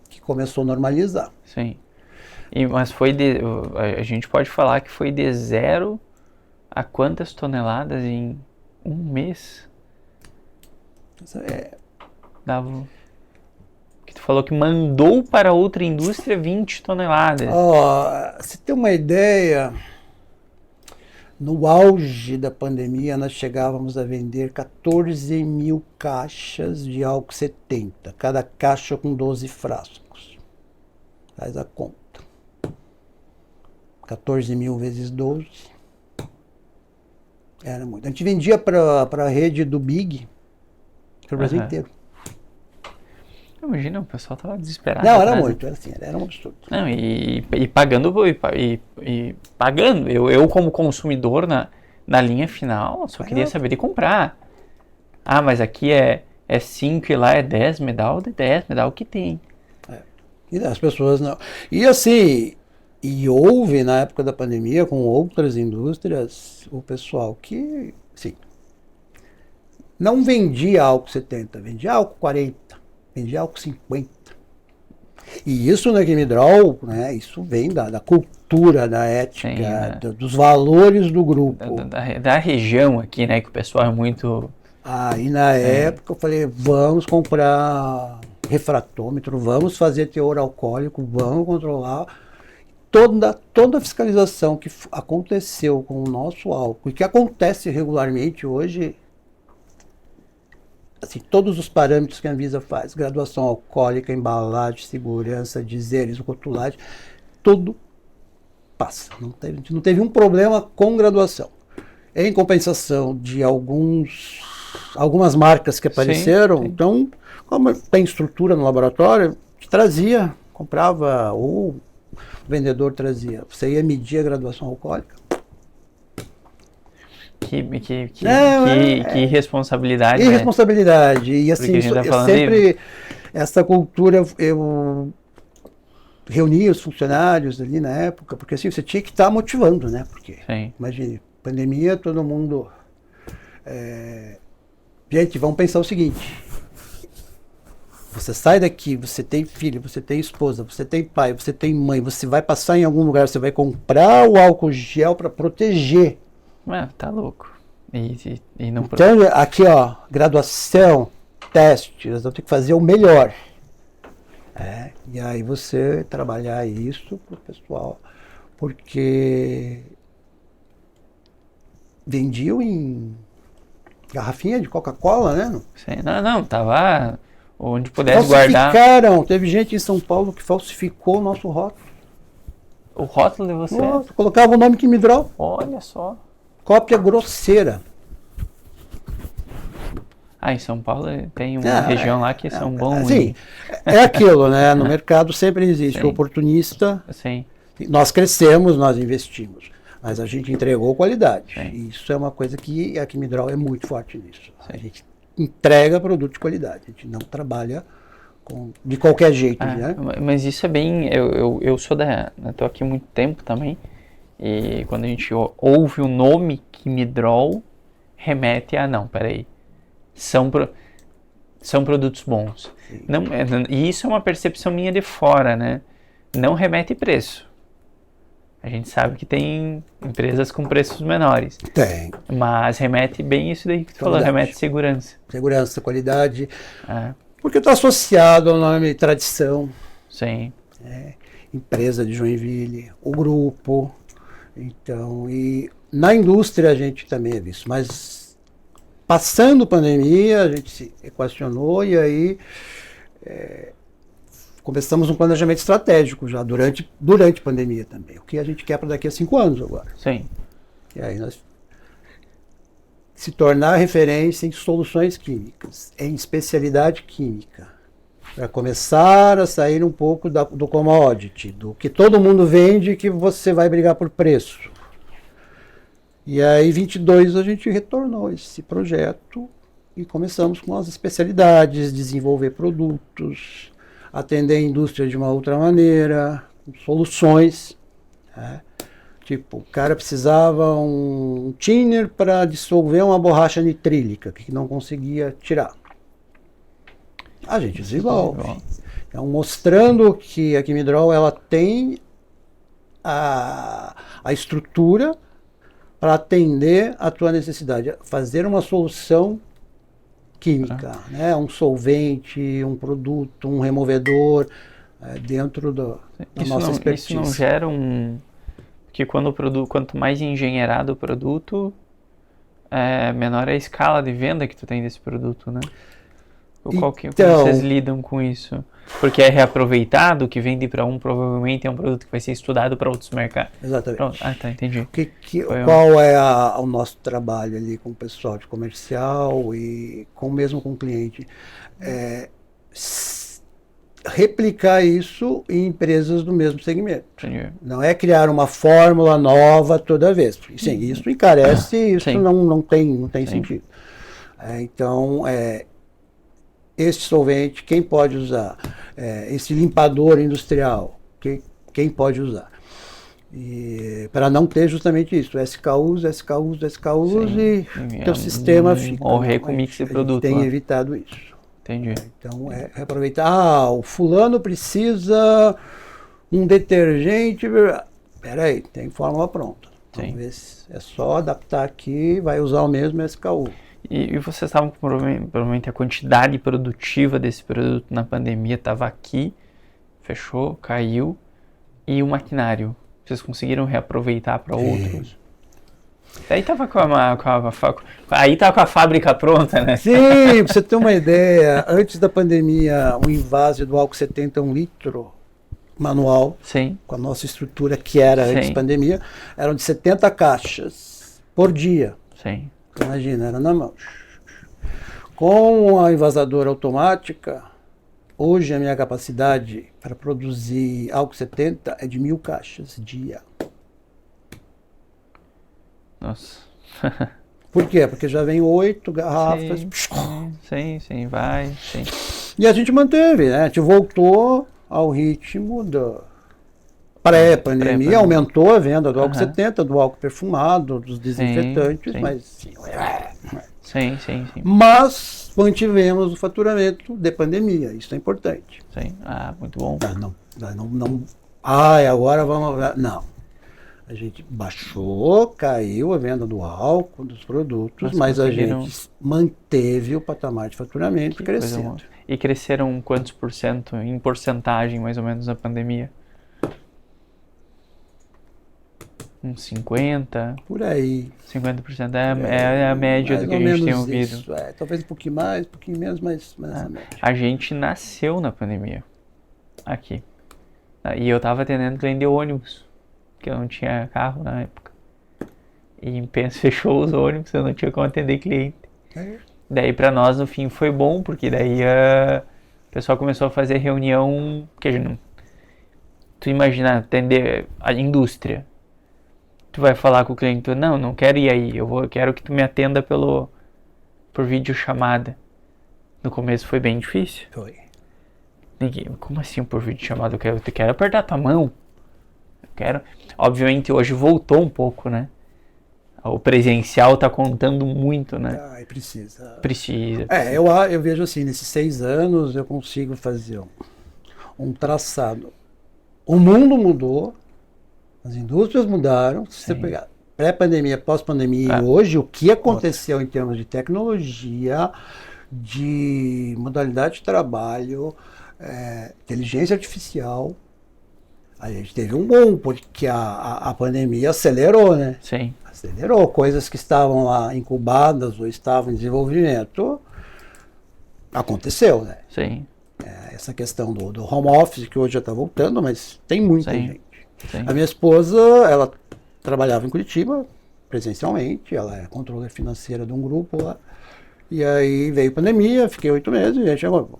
Que começou a normalizar. Sim. Mas a gente pode falar que foi de 0 a quantas toneladas em um mês? Dava... Que tu falou que mandou para outra indústria 20 toneladas. Você tem uma ideia, no auge da pandemia nós chegávamos a vender 14 mil caixas de álcool 70, cada caixa com 12 frascos. Faz a conta. 14 mil vezes 12. Era muito. A gente vendia para a rede do Big, para o Brasil inteiro. Imagina, o pessoal tava desesperado. Não, era muito, era um absurdo. Não, e pagando, e pagando. Eu como consumidor na linha final, só queria saber de comprar. Ah, mas aqui é 5 e lá é 10, me dá o que tem. E as pessoas não. E assim, houve na época da pandemia, com outras indústrias, o pessoal que, sim, não vendia álcool 70, vendia álcool 40. Vendia álcool 50. E isso na Quimidrol, né, isso vem da cultura, da ética, sim, né? Dos valores do grupo. Da região aqui, né, que o pessoal é muito... E na época eu falei, vamos comprar refratômetro, vamos fazer teor alcoólico, vamos controlar. Toda a fiscalização que aconteceu com o nosso álcool e que acontece regularmente hoje... Assim, todos os parâmetros que a Anvisa faz, graduação alcoólica, embalagem, segurança, dizeres, rotulagem, tudo passa. Não teve um problema com graduação. Em compensação de algumas marcas que apareceram, sim. Então, como tem estrutura no laboratório, trazia, comprava, ou o vendedor trazia. Você ia medir a graduação alcoólica. Que responsabilidade. Irresponsabilidade. Né? E assim, essa cultura, eu reunia os funcionários ali na época, porque assim, você tinha que estar motivando, né? Porque, imagine, pandemia, todo mundo... Gente, vamos pensar o seguinte. Você sai daqui, você tem filho, você tem esposa, você tem pai, você tem mãe, você vai passar em algum lugar, você vai comprar o álcool gel para proteger. Tá louco. E não então, aqui, graduação, teste, nós vamos ter que fazer o melhor. E aí você trabalhar isso para o pessoal, porque vendiam em garrafinha de Coca-Cola, né? Não, tava onde pudesse guardar. Teve gente em São Paulo que falsificou o nosso rótulo. O rótulo de você? Nossa, colocava o nome Quimidrol. Olha só. Cópia grosseira. Em São Paulo tem uma região lá que são bons. Sim, é aquilo, né? No mercado sempre existe o oportunista. Sim. Nós crescemos, nós investimos, mas a gente entregou qualidade. E isso é uma coisa que a Quimidrol é muito forte nisso. A gente entrega produto de qualidade, a gente não trabalha de qualquer jeito, né? Mas isso é bem... Eu sou estou aqui há muito tempo também. E quando a gente ouve o nome Quimidrol, remete a, não, peraí, são produtos bons. Não, e isso é uma percepção minha de fora, né? Não remete preço. A gente sabe que tem empresas com preços menores. Tem. Mas remete bem isso daí que tu falou, remete segurança. Segurança, qualidade. Porque está associado ao nome tradição. Sim. Empresa de Joinville, o grupo... Então, e na indústria a gente também é visto, mas passando pandemia a gente se equacionou e aí começamos um planejamento estratégico já durante a pandemia também, o que a gente quer para daqui a 5 anos agora. Sim. E aí nós se tornar referência em soluções químicas, em especialidade química. Para começar a sair um pouco do commodity, do que todo mundo vende, que você vai brigar por preço. E aí, em 22, a gente retornou esse projeto e começamos com as especialidades, desenvolver produtos, atender a indústria de uma outra maneira, com soluções. Tipo, o cara precisava um thinner para dissolver uma borracha nitrílica, que não conseguia tirar. A gente desenvolve. Então, mostrando que a Quimidrol ela tem a estrutura para atender a tua necessidade, fazer uma solução química, né? Um solvente, um produto, um removedor, dentro da nossa expertise. Isso não gera que quando o produto, quanto mais engenheirado o produto, menor é a escala de venda que tu tem desse produto, né? Como vocês lidam com isso? Porque é reaproveitado, que vende para provavelmente é um produto que vai ser estudado para outros mercados. Exatamente. Pronto. Tá, entendi. Qual é o nosso trabalho ali com o pessoal de comercial e mesmo com o cliente? Replicar isso em empresas do mesmo segmento. Entendi. Não é criar uma fórmula nova toda vez. Sim, isso encarece, isso não tem sentido. Então, esse solvente, quem pode usar? Esse limpador industrial, quem pode usar? Para não ter justamente isso, SKUs e teu sistema fica. Morrer com mix de produto. Tem evitado isso. Entendi. Então, aproveitar. O fulano precisa um detergente. Peraí, tem fórmula pronta. Talvez é só adaptar aqui, vai usar o mesmo SKU. E vocês estavam com provavelmente a quantidade produtiva desse produto na pandemia estava aqui, fechou, caiu, e o maquinário, vocês conseguiram reaproveitar para outros? Aí estava aí tava com a fábrica pronta, né? Sim, pra você ter uma ideia, antes da pandemia, o invase do álcool 70 1 litro manual, com a nossa estrutura que era antes da pandemia, eram de 70 caixas por dia. Sim. Imagina, era na mão. Com a envasadora automática, hoje a minha capacidade para produzir álcool 70 é de 1.000 caixas dia. Nossa. Por quê? Porque já vem 8 garrafas. Sim, vai. E a gente manteve, né? A gente voltou ao ritmo da pré-pandemia, aumentou a venda do álcool 70, do álcool perfumado, dos desinfetantes, mas sim. Mas mantivemos o faturamento de pandemia, isso é importante. Sim, muito bom. Agora vamos... Não. A gente baixou, caiu a venda do álcool, dos produtos, mas a gente manteve o patamar de faturamento crescendo. E cresceram quantos por cento, em porcentagem, mais ou menos, na pandemia? Uns 50%? Por aí. 50% é a média do que a gente tem ouvido. Isso, talvez um pouquinho mais, um pouquinho menos, mas nessa média. A gente nasceu na pandemia, aqui. E eu tava atendendo cliente de ônibus, porque eu não tinha carro na época. E fechou os ônibus, eu não tinha como atender cliente. Daí pra nós, no fim, foi bom, porque daí o pessoal começou a fazer reunião, porque a gente não... Tu imagina atender a indústria. Tu vai falar com o cliente, não quero ir aí, eu quero que tu me atenda por videochamada. No começo foi bem difícil. Foi. Como assim por videochamada? Eu quero apertar tua mão. Obviamente hoje voltou um pouco, né? O presencial tá contando muito, né? Precisa. Eu vejo assim, nesses 6 anos eu consigo fazer um traçado. O mundo mudou. As indústrias mudaram. Se você pegar pré-pandemia, pós-pandemia e hoje, o que aconteceu em termos de tecnologia, de modalidade de trabalho, inteligência artificial, a gente teve um boom, porque a pandemia acelerou, né? Sim. Acelerou. Coisas que estavam lá incubadas ou estavam em desenvolvimento, aconteceu, né? Sim. Essa questão do home office, que hoje já está voltando, mas tem muita gente. Sim. A minha esposa, ela trabalhava em Curitiba, presencialmente, ela é controller financeira de um grupo lá, e aí veio a pandemia, fiquei 8 meses, e aí chegou, o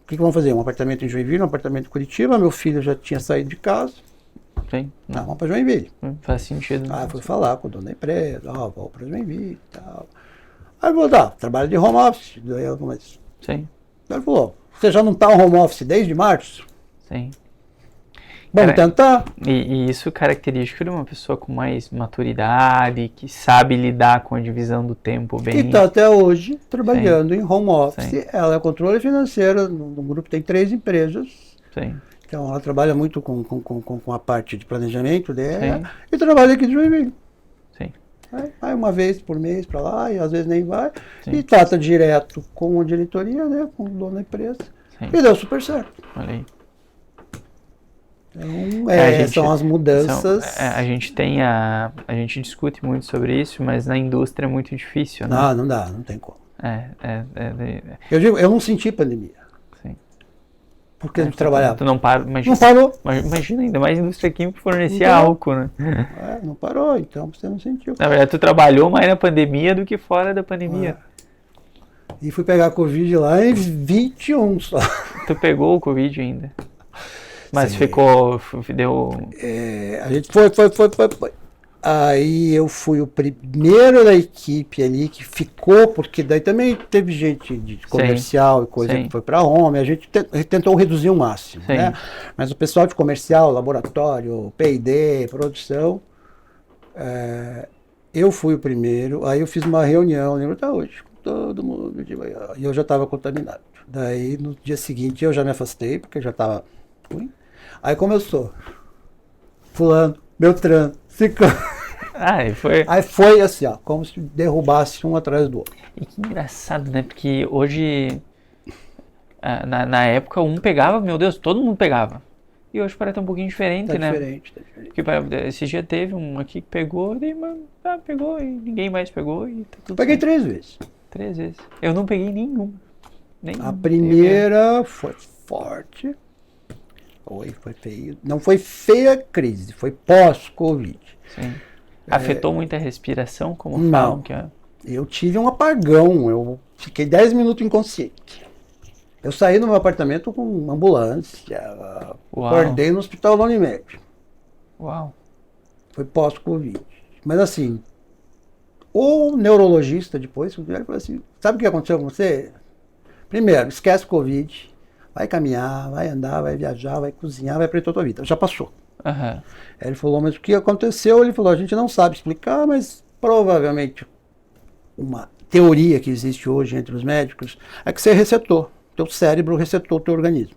que vamos fazer? Um apartamento em Joinville, um apartamento em Curitiba, meu filho já tinha saído de casa, Sim. vamos para Joinville. Faz sentido. Fui falar com o dono da empresa, vou para Joinville e tal. Aí ele falou, trabalho de home office, daí ela começou. Sim. Ele falou, você já não está em home office desde março? Sim. Vamos tentar? E isso é característico de uma pessoa com mais maturidade, que sabe lidar com a divisão do tempo bem. Que está até hoje trabalhando em home office. Ela é controle financeiro, no grupo tem 3 empresas. Sim. Então ela trabalha muito com a parte de planejamento dela Sim. e trabalha aqui de Joinville. Sim. Vai uma vez por mês para lá e às vezes nem vai. Sim. E trata direto com a diretoria, né, com o dono da empresa. Sim. E deu super certo. Olha aí. Então, são as mudanças. A gente discute muito sobre isso, mas na indústria é muito difícil, né? Não dá, não tem como. Eu digo, eu não senti pandemia. Sim. Porque a gente trabalhava. Tu não parou, não parou. Imagina, ainda mais a indústria química fornecia álcool, né? Não parou, então você não sentiu. Na verdade, tu trabalhou mais na pandemia do que fora da pandemia. E fui pegar a Covid lá em 21 só. Tu pegou o Covid ainda? Mas Sim. deu... A gente foi. Aí eu fui o primeiro da equipe ali que ficou, porque daí também teve gente de comercial e coisa que foi para home, a gente tentou reduzir o máximo, né? Mas o pessoal de comercial, laboratório, P&D, produção, eu fui o primeiro, aí eu fiz uma reunião, lembro até hoje, com todo mundo, e eu já estava contaminado. Daí no dia seguinte eu já me afastei, porque já estava ruim. Aí começou, fulano, Beltrano, Ciclano. Aí foi assim, ó, como se derrubasse um atrás do outro. E que engraçado, né? Porque hoje, na época, um pegava, meu Deus, todo mundo pegava. E hoje parece um pouquinho diferente, tá né? Diferente. Porque esse dia teve um aqui que pegou, pegou e ninguém mais pegou e tá tudo Peguei certo. 3 vezes. 3 vezes. Eu não peguei nenhuma. A primeira foi forte. Foi feio. Não foi feia a crise, foi pós-Covid. Sim. Afetou muito a respiração, como não, falam que é? Eu tive um apagão, eu fiquei 10 minutos inconsciente. Eu saí do meu apartamento com uma ambulância, acordei no hospital da Unimed. Uau. Foi pós-Covid. Mas assim, o neurologista depois falou assim, sabe o que aconteceu com você? Primeiro, esquece Covid, vai caminhar, vai andar, vai viajar, vai cozinhar, vai aprender a tua vida. Já passou. Uhum. Ele falou, mas o que aconteceu? Ele falou, a gente não sabe explicar, mas provavelmente uma teoria que existe hoje entre os médicos é que você resetou, teu cérebro resetou o teu organismo.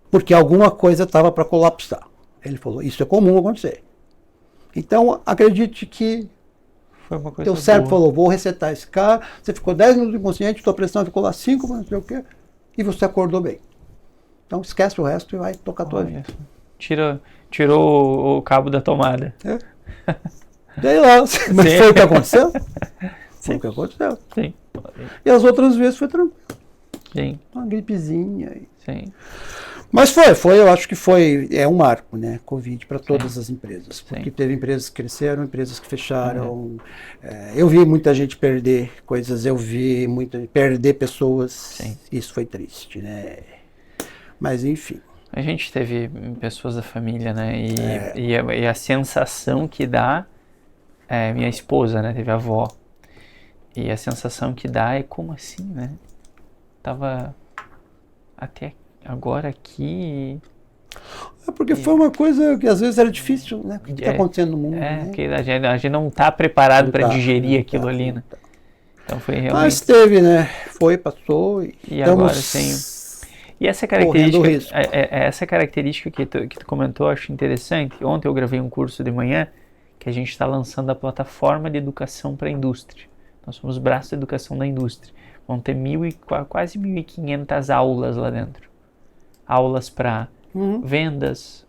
Porque alguma coisa estava para colapsar. Ele falou, isso é comum acontecer. Então, acredite que foi uma coisa teu cérebro falou, vou resetar esse cara, você ficou 10 minutos inconsciente, tua pressão ficou lá 5, não sei o quê, e você acordou bem. Então esquece o resto e vai tocar a tua vida. Tirou o cabo da tomada. Daí lá, mas foi o que aconteceu? Foi o que aconteceu. Sim. E as outras vezes foi tranquilo. Sim. Uma gripezinha aí. Sim. Mas eu acho que é um marco, né? Covid para todas as empresas. Porque teve empresas que cresceram, empresas que fecharam. Eu vi muita gente perder coisas, eu vi perder pessoas. Sim. Isso foi triste, né? Mas enfim. A gente teve pessoas da família, né? E a sensação que dá, minha esposa, né? Teve a avó. E a sensação que dá é como assim, né? Tava até agora aqui. Porque foi uma coisa que às vezes era difícil, né? O que está acontecendo no mundo? Né? Porque a gente não está preparado para digerir aquilo ali, né? Então foi realmente. Mas teve, né? Passou e agora sim. E essa característica que tu comentou, eu acho interessante. Ontem eu gravei um curso de manhã que a gente está lançando a plataforma de educação para a indústria. Nós somos braço de educação da indústria. Vão ter quase 1.500 aulas lá dentro. Aulas para vendas,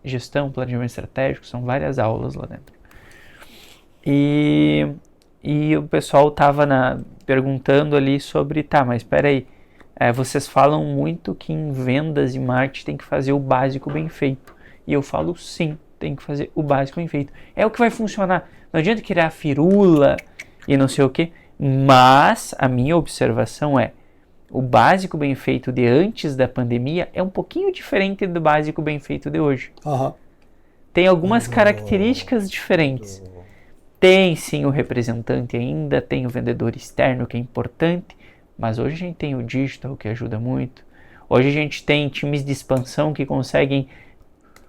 gestão, planejamento estratégico, são várias aulas lá dentro. E o pessoal estava perguntando ali sobre, mas espera aí, vocês falam muito que em vendas e marketing tem que fazer o básico bem feito. E eu falo sim, tem que fazer o básico bem feito. É o que vai funcionar. Não adianta criar firula e não sei o quê. Mas a minha observação o básico bem feito de antes da pandemia é um pouquinho diferente do básico bem feito de hoje. Tem algumas características diferentes. Tem sim o representante ainda, tem o vendedor externo que é importante, mas hoje a gente tem o digital que ajuda muito. Hoje a gente tem times de expansão que conseguem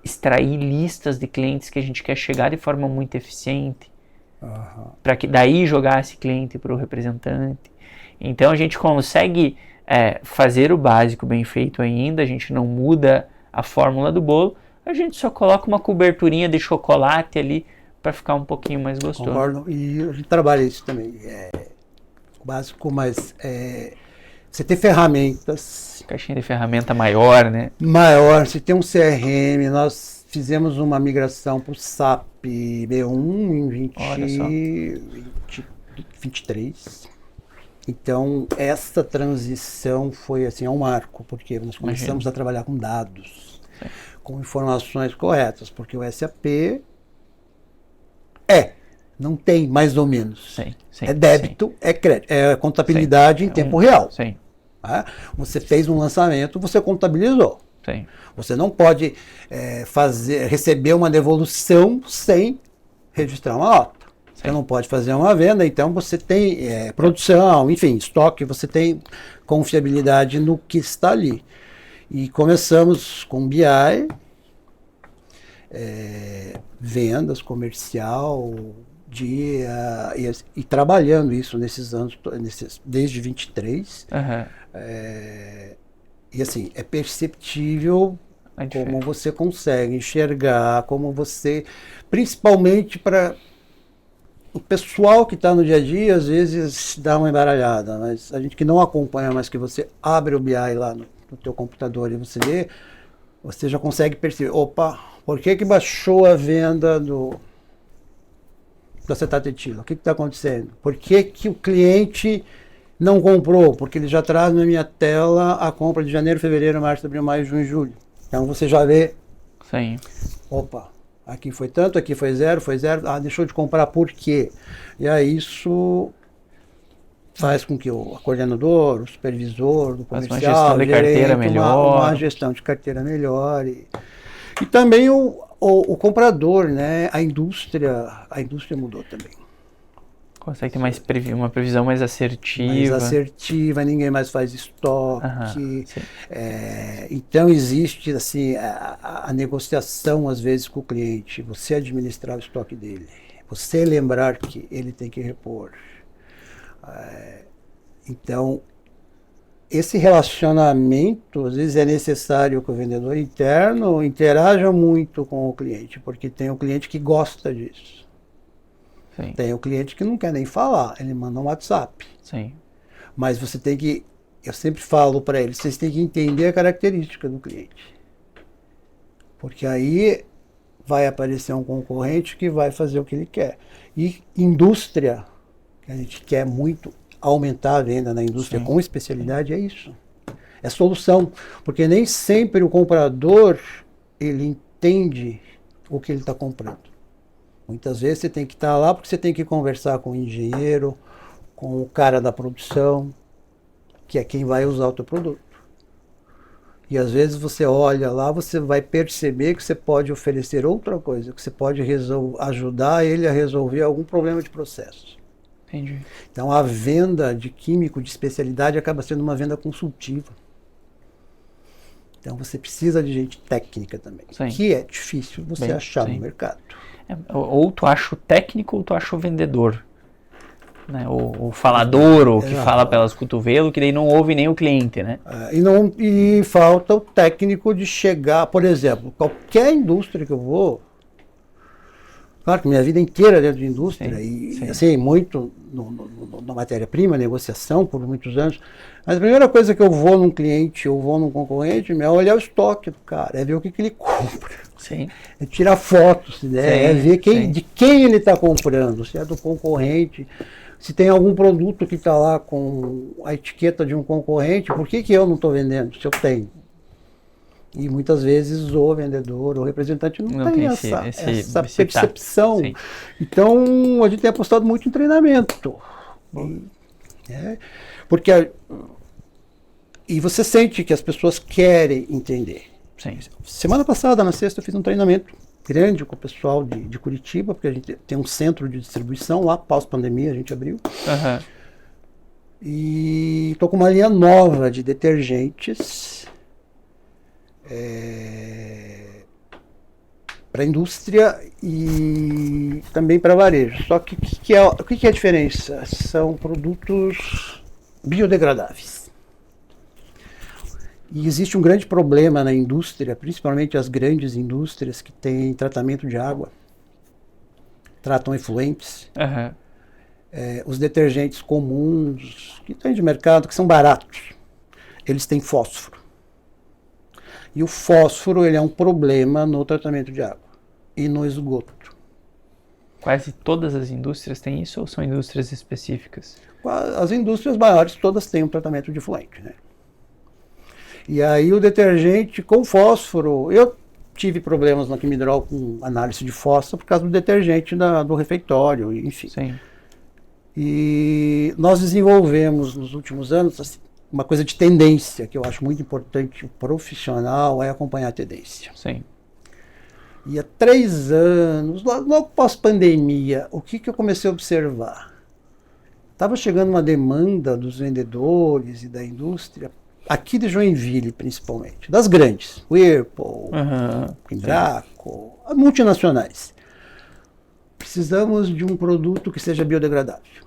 extrair listas de clientes que a gente quer chegar de forma muito eficiente. Para que daí jogar esse cliente para o representante. Então a gente consegue fazer o básico bem feito ainda, a gente não muda a fórmula do bolo, a gente só coloca uma coberturinha de chocolate ali para ficar um pouquinho mais gostoso. Concordo, e a gente trabalha isso também. O básico, mas você ter ferramentas. Caixinha de ferramenta maior, né? Maior, você tem um CRM, nós fizemos uma migração para o SAP B1 em 2023. Então, essa transição foi assim, um marco, porque nós começamos a trabalhar com dados, com informações corretas, porque o SAP não tem mais ou menos. É débito, é crédito, é contabilidade em tempo real. Tá? Você fez um lançamento, você contabilizou. Você não pode receber uma devolução sem registrar uma nota. Você não pode fazer uma venda, então você tem produção, enfim, estoque, você tem confiabilidade no que está ali. E começamos com BI, vendas, comercial, e trabalhando isso nesses anos, desde 23. E assim, é perceptível como você consegue enxergar, como você, principalmente para o pessoal que está no dia a dia, às vezes dá uma embaralhada, mas a gente que não acompanha, mas que você abre o BI lá no teu computador e você vê, você já consegue perceber, opa, por que baixou a venda da acetato-etila? O que está acontecendo? Por que o cliente não comprou? Porque ele já traz na minha tela a compra de janeiro, fevereiro, março, abril, maio, junho e julho. Então você já vê, opa, aqui foi tanto, aqui foi zero, deixou de comprar por quê? E aí isso faz com que o coordenador, o supervisor do comercial, uma gestão de carteira melhor. Uma gestão de carteira melhor. E também o comprador, né? A indústria mudou também. Consegue ter uma previsão mais assertiva. Ninguém mais faz estoque. Então existe assim, a negociação às vezes com o cliente, você administrar o estoque dele, você lembrar que ele tem que repor. Então, esse relacionamento, às vezes é necessário que o vendedor interno interaja muito com o cliente, porque tem o cliente que gosta disso. Tem o cliente que não quer nem falar, ele manda um WhatsApp. Mas você tem que, eu sempre falo para eles, vocês têm que entender a característica do cliente. Porque aí vai aparecer um concorrente que vai fazer o que ele quer. E indústria, que a gente quer muito aumentar a venda na indústria com especialidade, é isso. É solução. Porque nem sempre o comprador, ele entende o que ele está comprando. Muitas vezes você tem que estar lá porque você tem que conversar com o engenheiro, com o cara da produção, que é quem vai usar o teu produto. E às vezes você olha lá, você vai perceber que você pode oferecer outra coisa, que você pode ajudar ele a resolver algum problema de processo. Então a venda de químico de especialidade acaba sendo uma venda consultiva. Então você precisa de gente técnica também, que é difícil você achar no mercado. Ou tu acha o técnico ou tu acha o vendedor. Né? O falador, ou que fala pelas cotovelos, que daí não ouve nem o cliente, né? E falta o técnico de chegar, por exemplo, qualquer indústria que eu vou, claro que minha vida inteira dentro de indústria, assim, muito na matéria-prima, negociação por muitos anos, mas a primeira coisa que eu vou num cliente ou vou num concorrente é olhar o estoque do cara, é ver o que ele compra. É tirar fotos, né? É ver de quem ele está comprando, se é do concorrente, se tem algum produto que está lá com a etiqueta de um concorrente, por que eu não estou vendendo, se eu tenho? E muitas vezes o vendedor, o representante não tem essa percepção. Então a gente tem apostado muito em treinamento. E você sente que as pessoas querem entender. Semana passada, na sexta, eu fiz um treinamento grande com o pessoal de Curitiba, porque a gente tem um centro de distribuição lá, pós-pandemia, a gente abriu. E estou com uma linha nova de detergentes para indústria e também para varejo. Só que o que é a diferença? São produtos biodegradáveis. E existe um grande problema na indústria, principalmente as grandes indústrias que têm tratamento de água, tratam efluentes. Aham. Os detergentes comuns que tem de mercado, que são baratos, eles têm fósforo. E o fósforo ele é um problema no tratamento de água e no esgoto. Quase todas as indústrias têm isso ou são indústrias específicas? As indústrias maiores todas têm um tratamento de efluente, né? E aí o detergente com fósforo, eu tive problemas na Quimidrol com análise de fósforo por causa do detergente do refeitório, enfim. Sim. E nós desenvolvemos nos últimos anos assim, uma coisa de tendência, que eu acho muito importante, o profissional é acompanhar a tendência. Sim. E há 3 anos, logo pós-pandemia, o que eu comecei a observar? Estava chegando uma demanda dos vendedores e da indústria, aqui de Joinville principalmente, das grandes, Whirlpool, Embraco, multinacionais. Precisamos de um produto que seja biodegradável.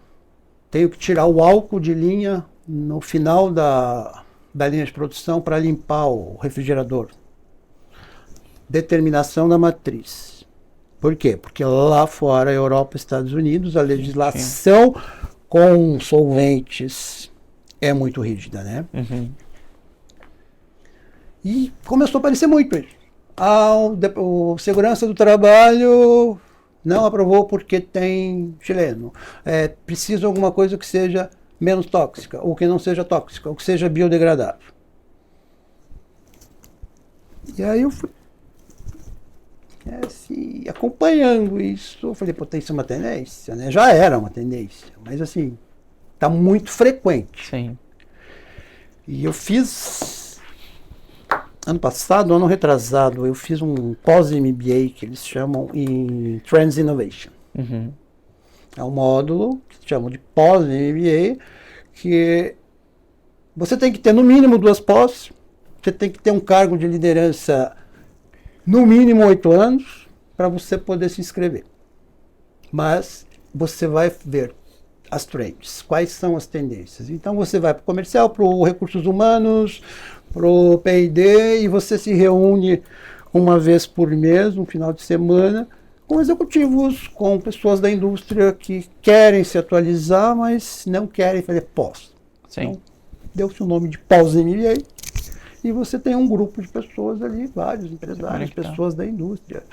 Tenho que tirar o álcool de linha no final da linha de produção para limpar o refrigerador. Determinação da matriz. Por quê? Porque lá fora, Europa, Estados Unidos, a legislação com solventes é muito rígida, né? Uhum. E começou a aparecer muito isso. O segurança do trabalho não aprovou porque tem chileno. Precisa de alguma coisa que seja menos tóxica, ou que não seja tóxica, ou que seja biodegradável. E aí eu fui assim, acompanhando isso, eu falei, pô, isso é uma tendência, né? Já era uma tendência, mas assim, está muito frequente. Sim. E eu fiz, ano retrasado, eu fiz um pós-MBA que eles chamam em Trends Innovation. Uhum. É um módulo que chamam de pós-MBA, que você tem que ter no mínimo 2 pós, você tem que ter um cargo de liderança no mínimo 8 anos para você poder se inscrever. Mas você vai ver as trends, quais são as tendências. Então você vai para o comercial, para o recursos humanos, para o P&D e você se reúne uma vez por mês, no final de semana, com executivos, com pessoas da indústria que querem se atualizar, mas não querem fazer pós. Sim. Então, deu-se o nome de pós-MBA. E você tem um grupo de pessoas ali, vários empresários, pessoas da indústria.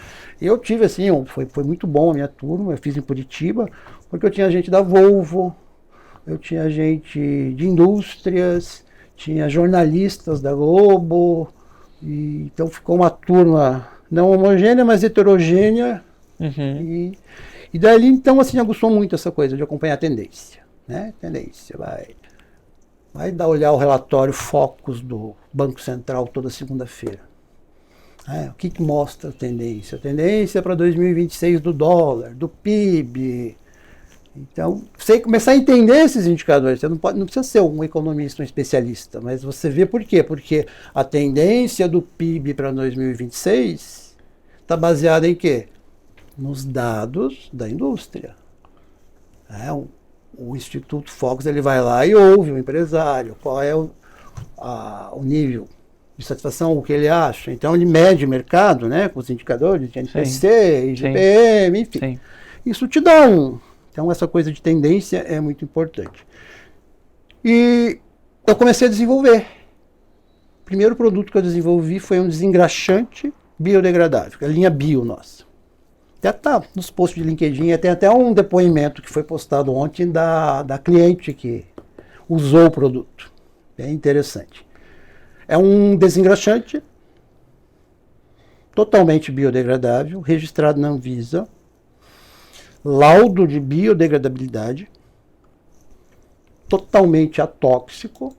Eu tive assim, foi muito bom a minha turma, eu fiz em Curitiba, porque eu tinha gente da Volvo, eu tinha gente de indústrias, tinha jornalistas da Globo, e então ficou uma turma não homogênea, mas heterogênea. Uhum. E dali, então, assim, aguçou muito essa coisa de acompanhar a tendência, né? Tendência, vai olhar o relatório Focus do Banco Central toda segunda-feira. O que mostra a tendência? A tendência é para 2026 do dólar, do PIB. Então, você começar a entender esses indicadores, você não precisa ser um economista, um especialista, mas você vê por quê? Porque a tendência do PIB para 2026 está baseada em quê? Nos dados da indústria. O Instituto Focus ele vai lá e ouve o empresário, qual é o nível de satisfação, o que ele acha. Então ele mede o mercado, né, com os indicadores de NPC, IGPM, enfim. Sim. Isso te dá Então essa coisa de tendência é muito importante. E eu comecei a desenvolver. O primeiro produto que eu desenvolvi foi um desengraxante biodegradável, a linha Bio nossa. Até tá nos posts de LinkedIn, tem até um depoimento que foi postado ontem da cliente que usou o produto. É interessante. É um desengraxante totalmente biodegradável, registrado na Anvisa, laudo de biodegradabilidade, totalmente atóxico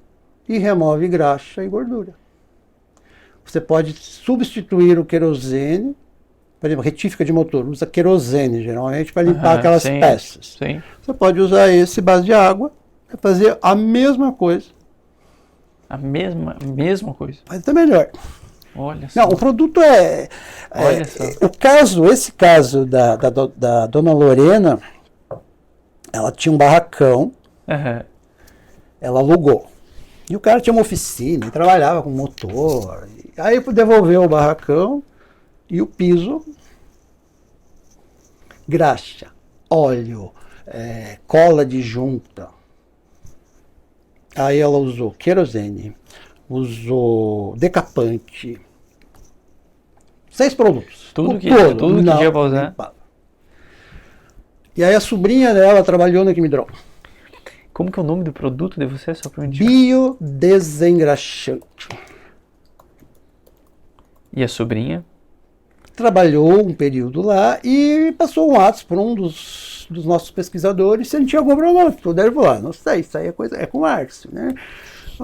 e remove graxa e gordura. Você pode substituir o querosene. Por exemplo, retífica de motor, usa querosene geralmente para limpar aquelas peças. Sim. Você pode usar esse base de água para fazer a mesma coisa. A mesma coisa? Mas até melhor. Olha só. Não, o produto Olha só. Esse caso da dona Lorena, ela tinha um barracão, ela alugou. E o cara tinha uma oficina, e trabalhava com motor. Aí devolveu o barracão e o piso, graxa, óleo, cola de junta. Aí ela usou querosene, usou decapante, 6 produtos. Tudo que tinha pra usar. Limpava. E aí a sobrinha dela trabalhou na Quimidrol. Como que é o nome do produto de você, só pra mim? Biodesengraxante. E a sobrinha? Trabalhou um período lá e passou um ato por um dos nossos pesquisadores se a gente tinha algum problema. Daí ele falou, não sei, isso aí é com o Márcio, né?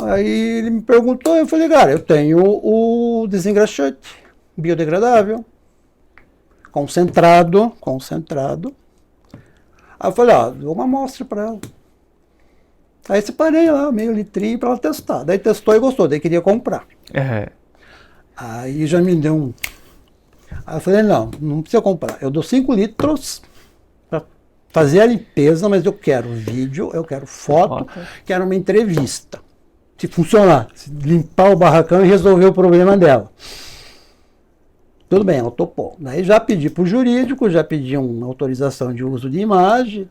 Aí ele me perguntou, eu falei, cara, eu tenho o desengraxante biodegradável, concentrado. Aí eu falei, dou uma amostra para ela. Aí separei lá, meio litrinho para ela testar. Daí testou e gostou, daí queria comprar. Aí já me deu um... Aí eu falei, não precisa comprar. Eu dou 5 litros para fazer a limpeza, mas eu quero vídeo, eu quero foto, quero uma entrevista. Se funcionar, se limpar o barracão e resolver o problema dela. Tudo bem, ela topou. Daí já pedi para o jurídico, já pedi uma autorização de uso de imagem,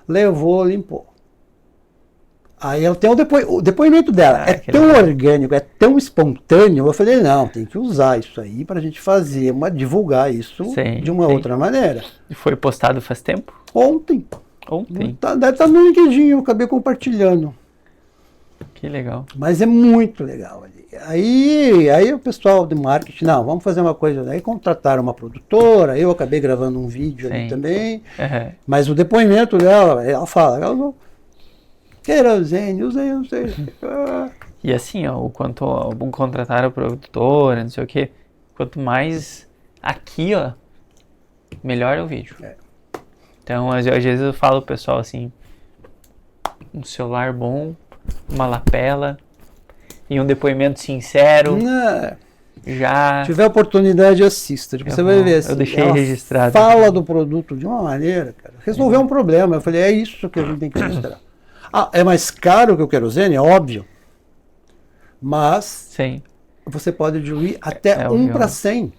levou, limpou. Aí ela tem o depoimento dela. É tão orgânico, é tão espontâneo. Eu falei, não, tem que usar isso aí para a gente fazer, divulgar isso de uma outra maneira. E foi postado faz tempo? Ontem. Deve estar no LinkedIn, eu acabei compartilhando. Que legal. Mas é muito legal ali. Aí o pessoal de marketing, não, vamos fazer uma coisa. Aí contrataram uma produtora, eu acabei gravando um vídeo ali também. Mas o depoimento dela, ela fala, ela não... Querosene, usei, não sei. E assim, o quanto contratar a produtora, não sei o quê, quanto mais aqui, melhor é o vídeo. Então, às vezes eu falo pro pessoal assim, um celular bom, uma lapela e um depoimento sincero. Já... Se tiver oportunidade, assista. Você vai ver assim, eu deixei registrado. Fala do produto de uma maneira, cara. Resolveu um problema. Eu falei, é isso que a gente tem que mostrar. É mais caro que o querosene, é óbvio. Mas você pode diluir até 1 para 100.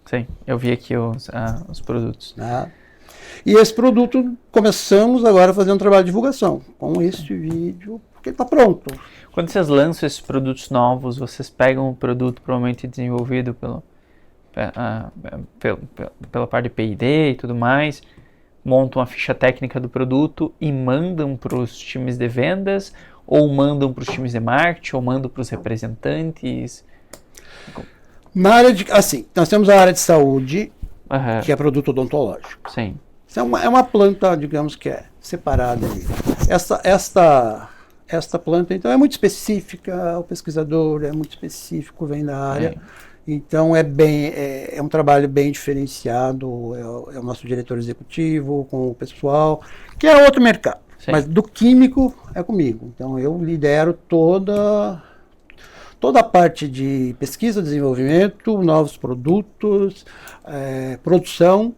Sim, eu vi aqui os produtos. E esse produto, começamos agora a fazer um trabalho de divulgação com este vídeo, porque está pronto. Quando vocês lançam esses produtos novos, vocês pegam o produto provavelmente desenvolvido pela parte de P&D e tudo mais, montam a ficha técnica do produto e mandam para os times de vendas, ou mandam para os times de marketing, ou mandam para os representantes? Na área de... Assim, nós temos a área de saúde, que é produto odontológico. Sim. Isso é uma planta, digamos que é separada ali. Esta planta, então, é muito específica, o pesquisador é muito específico, vem da área. Então é um trabalho bem diferenciado, é o nosso diretor executivo com o pessoal, que é outro mercado. Mas do químico é comigo. Então eu lidero toda a parte de pesquisa, desenvolvimento, novos produtos, produção,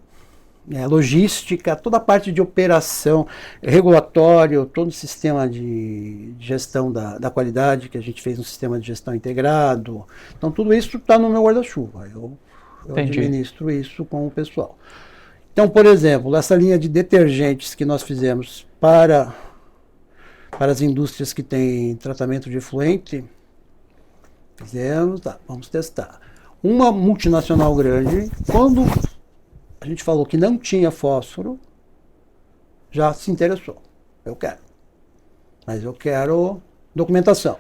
logística, toda a parte de operação, regulatório, todo o sistema de gestão da qualidade, que a gente fez um sistema de gestão integrado. Então tudo isso está no meu guarda-chuva. Eu administro isso com o pessoal. Então, por exemplo, essa linha de detergentes que nós fizemos para as indústrias que têm tratamento de efluente, fizemos, vamos testar. Uma multinacional grande, quando a gente falou que não tinha fósforo, já se interessou. Eu quero. Mas eu quero documentação.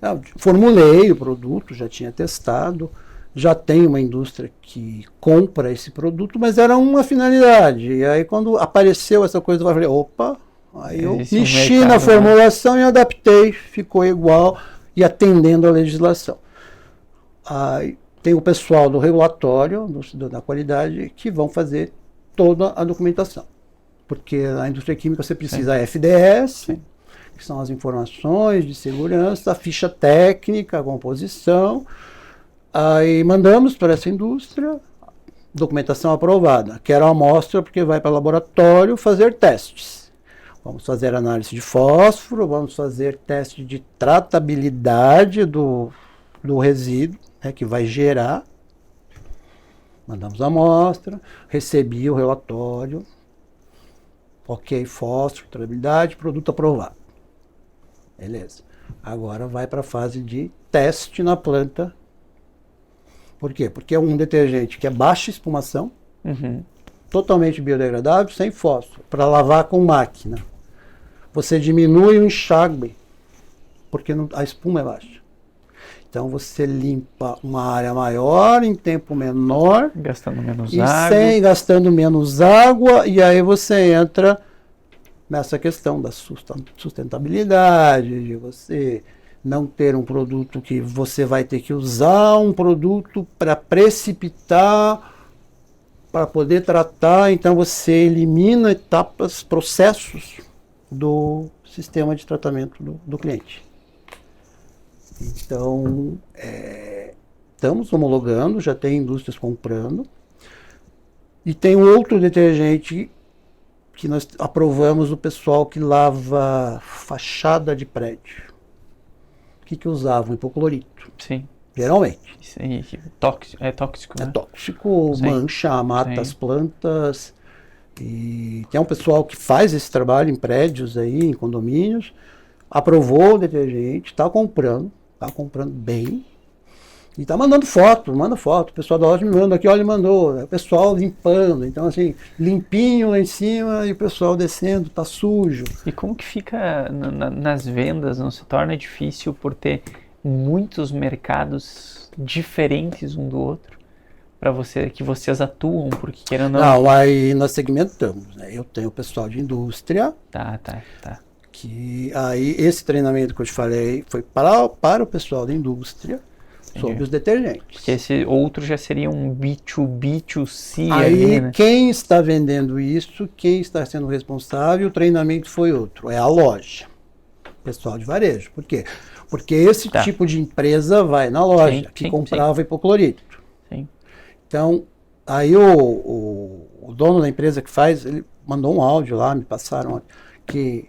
Eu formulei o produto, já tinha testado, já tem uma indústria que compra esse produto, mas era uma finalidade. E aí quando apareceu essa coisa, eu falei, opa, aí eu mexi na formulação e adaptei, ficou igual e atendendo a legislação. Aí tem o pessoal do regulatório, da qualidade, que vão fazer toda a documentação. Porque na indústria química você precisa FDS, que são as informações de segurança, a ficha técnica, a composição. Aí mandamos para essa indústria, documentação aprovada. Quero a amostra porque vai para o laboratório fazer testes. Vamos fazer análise de fósforo, vamos fazer teste de tratabilidade do resíduo, né, que vai gerar. Mandamos a amostra, recebi o relatório, ok, fósforo, tratabilidade, produto aprovado. Beleza. Agora vai para a fase de teste na planta. Por quê? Porque é um detergente que é baixa espumação, totalmente biodegradável, sem fósforo, para lavar com máquina. Você diminui o enxágue, porque a espuma é baixa. Então você limpa uma área maior em tempo menor, Gastando menos e água. gastando menos água, e aí você entra nessa questão da sustentabilidade, de você não ter um produto que você vai ter que usar um produto para precipitar, para poder tratar, então você elimina etapas, processos do sistema de tratamento do cliente. Então, estamos homologando, já tem indústrias comprando, e tem outro detergente que nós aprovamos o pessoal que lava fachada de prédio. O que usavam? Hipoclorito. Sim. Geralmente. Isso aí, tóxico, é tóxico, né? É tóxico, Sim. mancha, mata Sim. as plantas. E tem um pessoal que faz esse trabalho em prédios aí, em condomínios. Aprovou o detergente, está comprando bem. E tá mandando foto, manda foto. O pessoal da loja me manda aqui, olha, mandou. É o pessoal limpando. Então, assim, limpinho lá em cima e o pessoal descendo, tá sujo. E como que fica nas vendas? Não se torna difícil por ter muitos mercados diferentes um do outro? Para você, que vocês atuam, porque querendo ou não... Não, aí nós segmentamos, né? Eu tenho o pessoal de indústria. Tá. Que aí esse treinamento que eu te falei foi para o pessoal da indústria. Entendi. Sobre os detergentes. Porque esse outro já seria um B2B2C aí, ali, né? Quem está vendendo isso, quem está sendo responsável, o treinamento foi outro, é a loja. Pessoal de varejo. Por quê? Porque esse tipo de empresa vai na loja, que comprava hipoclorito. Sim. Então, aí o dono da empresa que faz, ele mandou um áudio lá, me passaram, que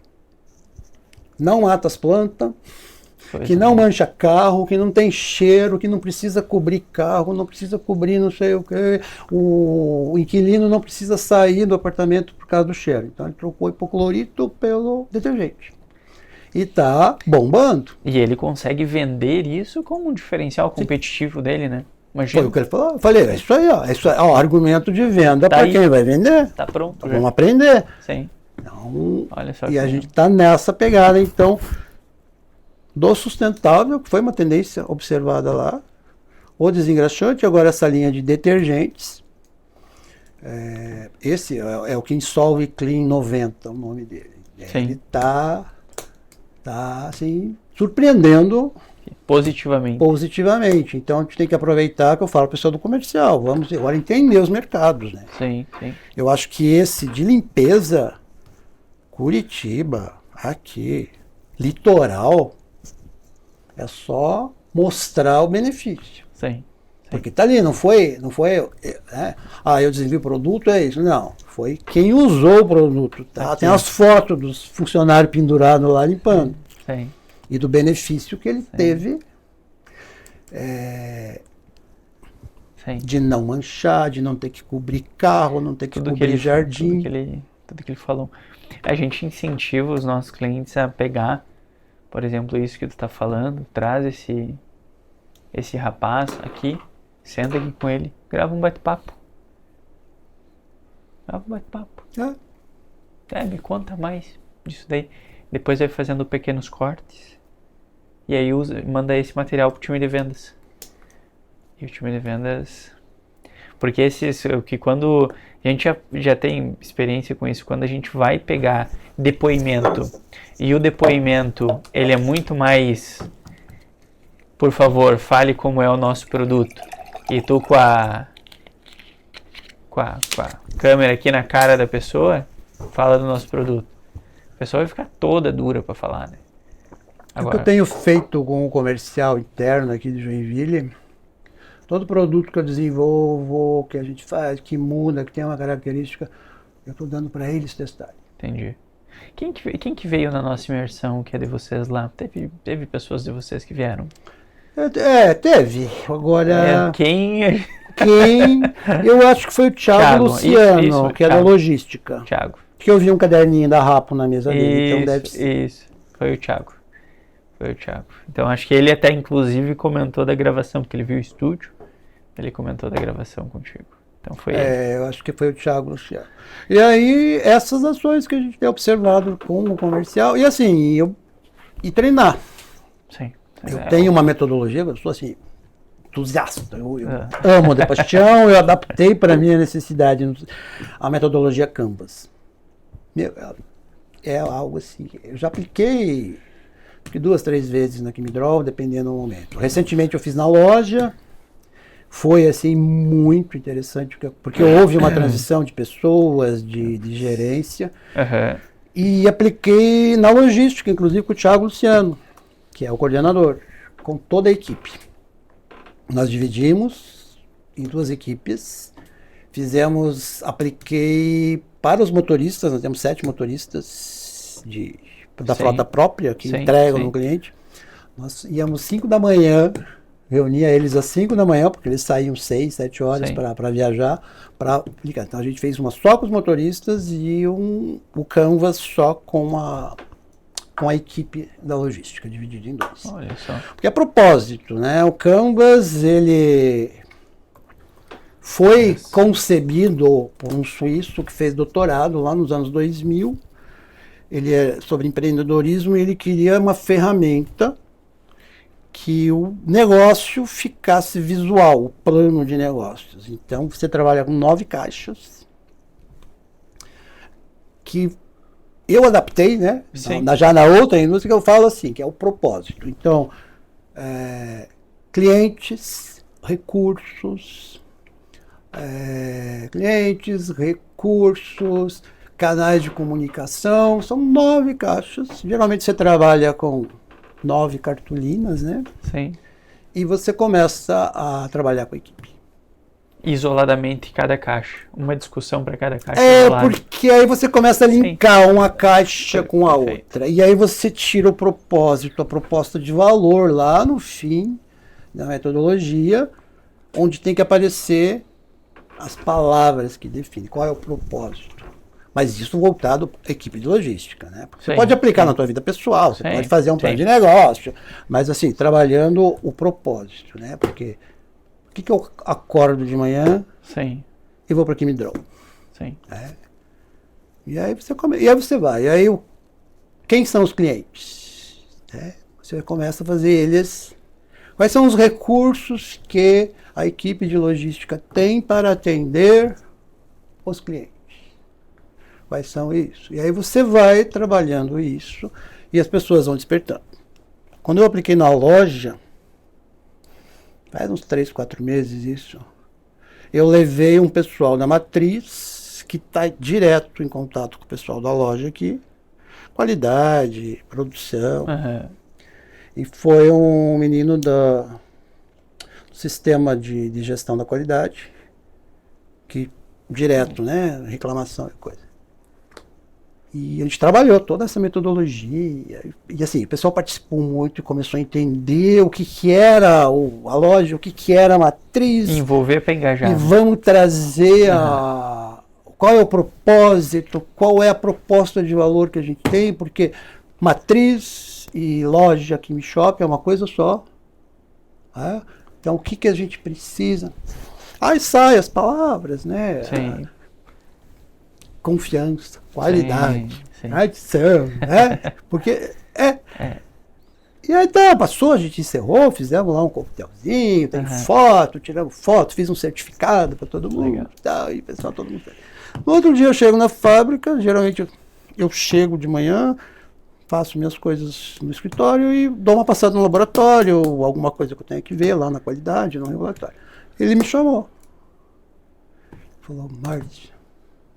não mata as plantas, que não mancha carro, que não tem cheiro, que não precisa cobrir carro, não precisa cobrir não sei o que, o inquilino não precisa sair do apartamento por causa do cheiro. Então ele trocou hipoclorito pelo detergente. E tá bombando. E ele consegue vender isso como um diferencial competitivo dele, né? Imagina. Foi o que ele falou. Eu falei, é isso aí, ó. Isso é o argumento de venda para quem vai vender. Tá pronto. Então, vamos aprender. Sim. Então, olha só. E a gente tá nessa pegada, então, do sustentável, que foi uma tendência observada lá, o desengraxante, agora essa linha de detergentes. Esse é o Kinsolve Clean 90, o nome dele. Sim. Ele tá assim, surpreendendo positivamente. Então a gente tem que aproveitar que eu falo para o pessoal do comercial, vamos agora entender os mercados, né? Sim. Eu acho que esse de limpeza, Curitiba, aqui, litoral, é só mostrar o benefício. Sim. Porque tá ali, não foi, eu desenvolvi o produto, é isso. Não, foi quem usou o produto. Tá? Tem as fotos dos funcionários pendurados lá limpando. Sim. E do benefício que ele teve de não manchar, de não ter que cobrir carro, não ter que cobrir jardim. Tudo que ele falou. A gente incentiva os nossos clientes a pegar, por exemplo, isso que tu está falando, traz esse rapaz aqui, senta aqui com ele, grava um bate-papo. Me conta mais disso daí. Depois vai fazendo pequenos cortes. E aí manda esse material pro time de vendas. E o time de vendas... Porque que quando... A gente já tem experiência com isso. Quando a gente vai pegar depoimento, e o depoimento, ele é muito mais... Por favor, fale como é o nosso produto. E tu com a câmera aqui na cara da pessoa, fala do nosso produto. A pessoa vai ficar toda dura para falar, né? Agora, o que eu tenho feito com o comercial interno aqui de Joinville, todo produto que eu desenvolvo, que a gente faz, que muda, que tem uma característica, eu estou dando para eles testarem. Entendi. Quem que veio na nossa imersão que é de vocês lá? Teve pessoas de vocês que vieram? Teve. Agora, Quem? quem? Eu acho que foi o Thiago Luciano, isso, que é da logística. Thiago. Que eu vi um caderninho da Rapo na mesa dele, então deve ser. Isso, foi o Thiago. Então acho que ele até inclusive comentou da gravação, porque ele viu o estúdio, ele comentou da gravação contigo. Então foi ele. Eu acho que foi o Thiago Luciano. E aí, essas ações que a gente tem observado com o comercial, e assim, e treinar. Sim. Eu tenho uma metodologia, eu sou assim, entusiasta, eu amo de paixão, eu adaptei para a minha necessidade a metodologia Canvas. É algo assim, eu já apliquei 2, 3 vezes na Quimidrol, dependendo do momento. Recentemente eu fiz na loja, foi assim muito interessante, porque houve uma transição de pessoas, de gerência, e apliquei na logística, inclusive com o Thiago Luciano, que é o coordenador, com toda a equipe. Nós dividimos em 2 equipes, apliquei para os motoristas, nós temos 7 motoristas da frota própria que entregam no cliente. Nós íamos 5 da manhã, reunia eles às 5 da manhã, porque eles saíam 6, 7 horas para viajar, para aplicar. Então a gente fez uma só com os motoristas e o Canvas só com a equipe da logística, dividido em 2. Olha só. Porque a propósito, né? O Canvas, ele foi concebido por um suíço que fez doutorado lá nos anos 2000. Ele é sobre empreendedorismo e ele queria uma ferramenta que o negócio ficasse visual, o plano de negócios. Então, você trabalha com 9 caixas que eu adaptei, né? Já na outra indústria que eu falo assim, que é o propósito. Então, clientes, recursos, canais de comunicação, são 9 caixas. Geralmente você trabalha com 9 cartolinas, né? Sim. E você começa a trabalhar com a equipe. Isoladamente cada caixa. Uma discussão para cada caixa. Porque aí você começa a linkar uma caixa com a outra. E aí você tira o propósito, a proposta de valor lá no fim da metodologia, onde tem que aparecer as palavras que definem qual é o propósito. Mas isso voltado à equipe de logística, né? Porque você pode aplicar na tua vida pessoal, você pode fazer um plano de negócio, mas assim, trabalhando o propósito, né? Porque o que eu acordo de manhã e vou para Quimidrol? E aí você vai. E aí quem são os clientes? Você começa a fazer eles. Quais são os recursos que a equipe de logística tem para atender os clientes? Quais são isso? E aí você vai trabalhando isso e as pessoas vão despertando. Quando eu apliquei na loja, faz uns 3, 4 meses isso, eu levei um pessoal da matriz que está direto em contato com o pessoal da loja aqui, qualidade, produção. E foi um menino do sistema de gestão da qualidade, que direto, né, reclamação e coisa. E a gente trabalhou toda essa metodologia. E assim, o pessoal participou muito e começou a entender o que era a loja, o que era a matriz. Envolver para engajar. E vamos trazer qual é o propósito, qual é a proposta de valor que a gente tem, porque matriz e loja Kimi Shop é uma coisa só. Então, o que a gente precisa? Aí saem as palavras, né? Confiança, qualidade, tradição, né? Porque E aí passou, a gente encerrou, fizemos lá um coquetelzinho, tem foto, tiramos foto, fiz um certificado para todo mundo, tal, e pessoal, todo mundo. No outro dia eu chego na fábrica, geralmente eu chego de manhã, faço minhas coisas no escritório e dou uma passada no laboratório, ou alguma coisa que eu tenho que ver lá na qualidade, no laboratório. Ele me chamou. Falou, Márcio,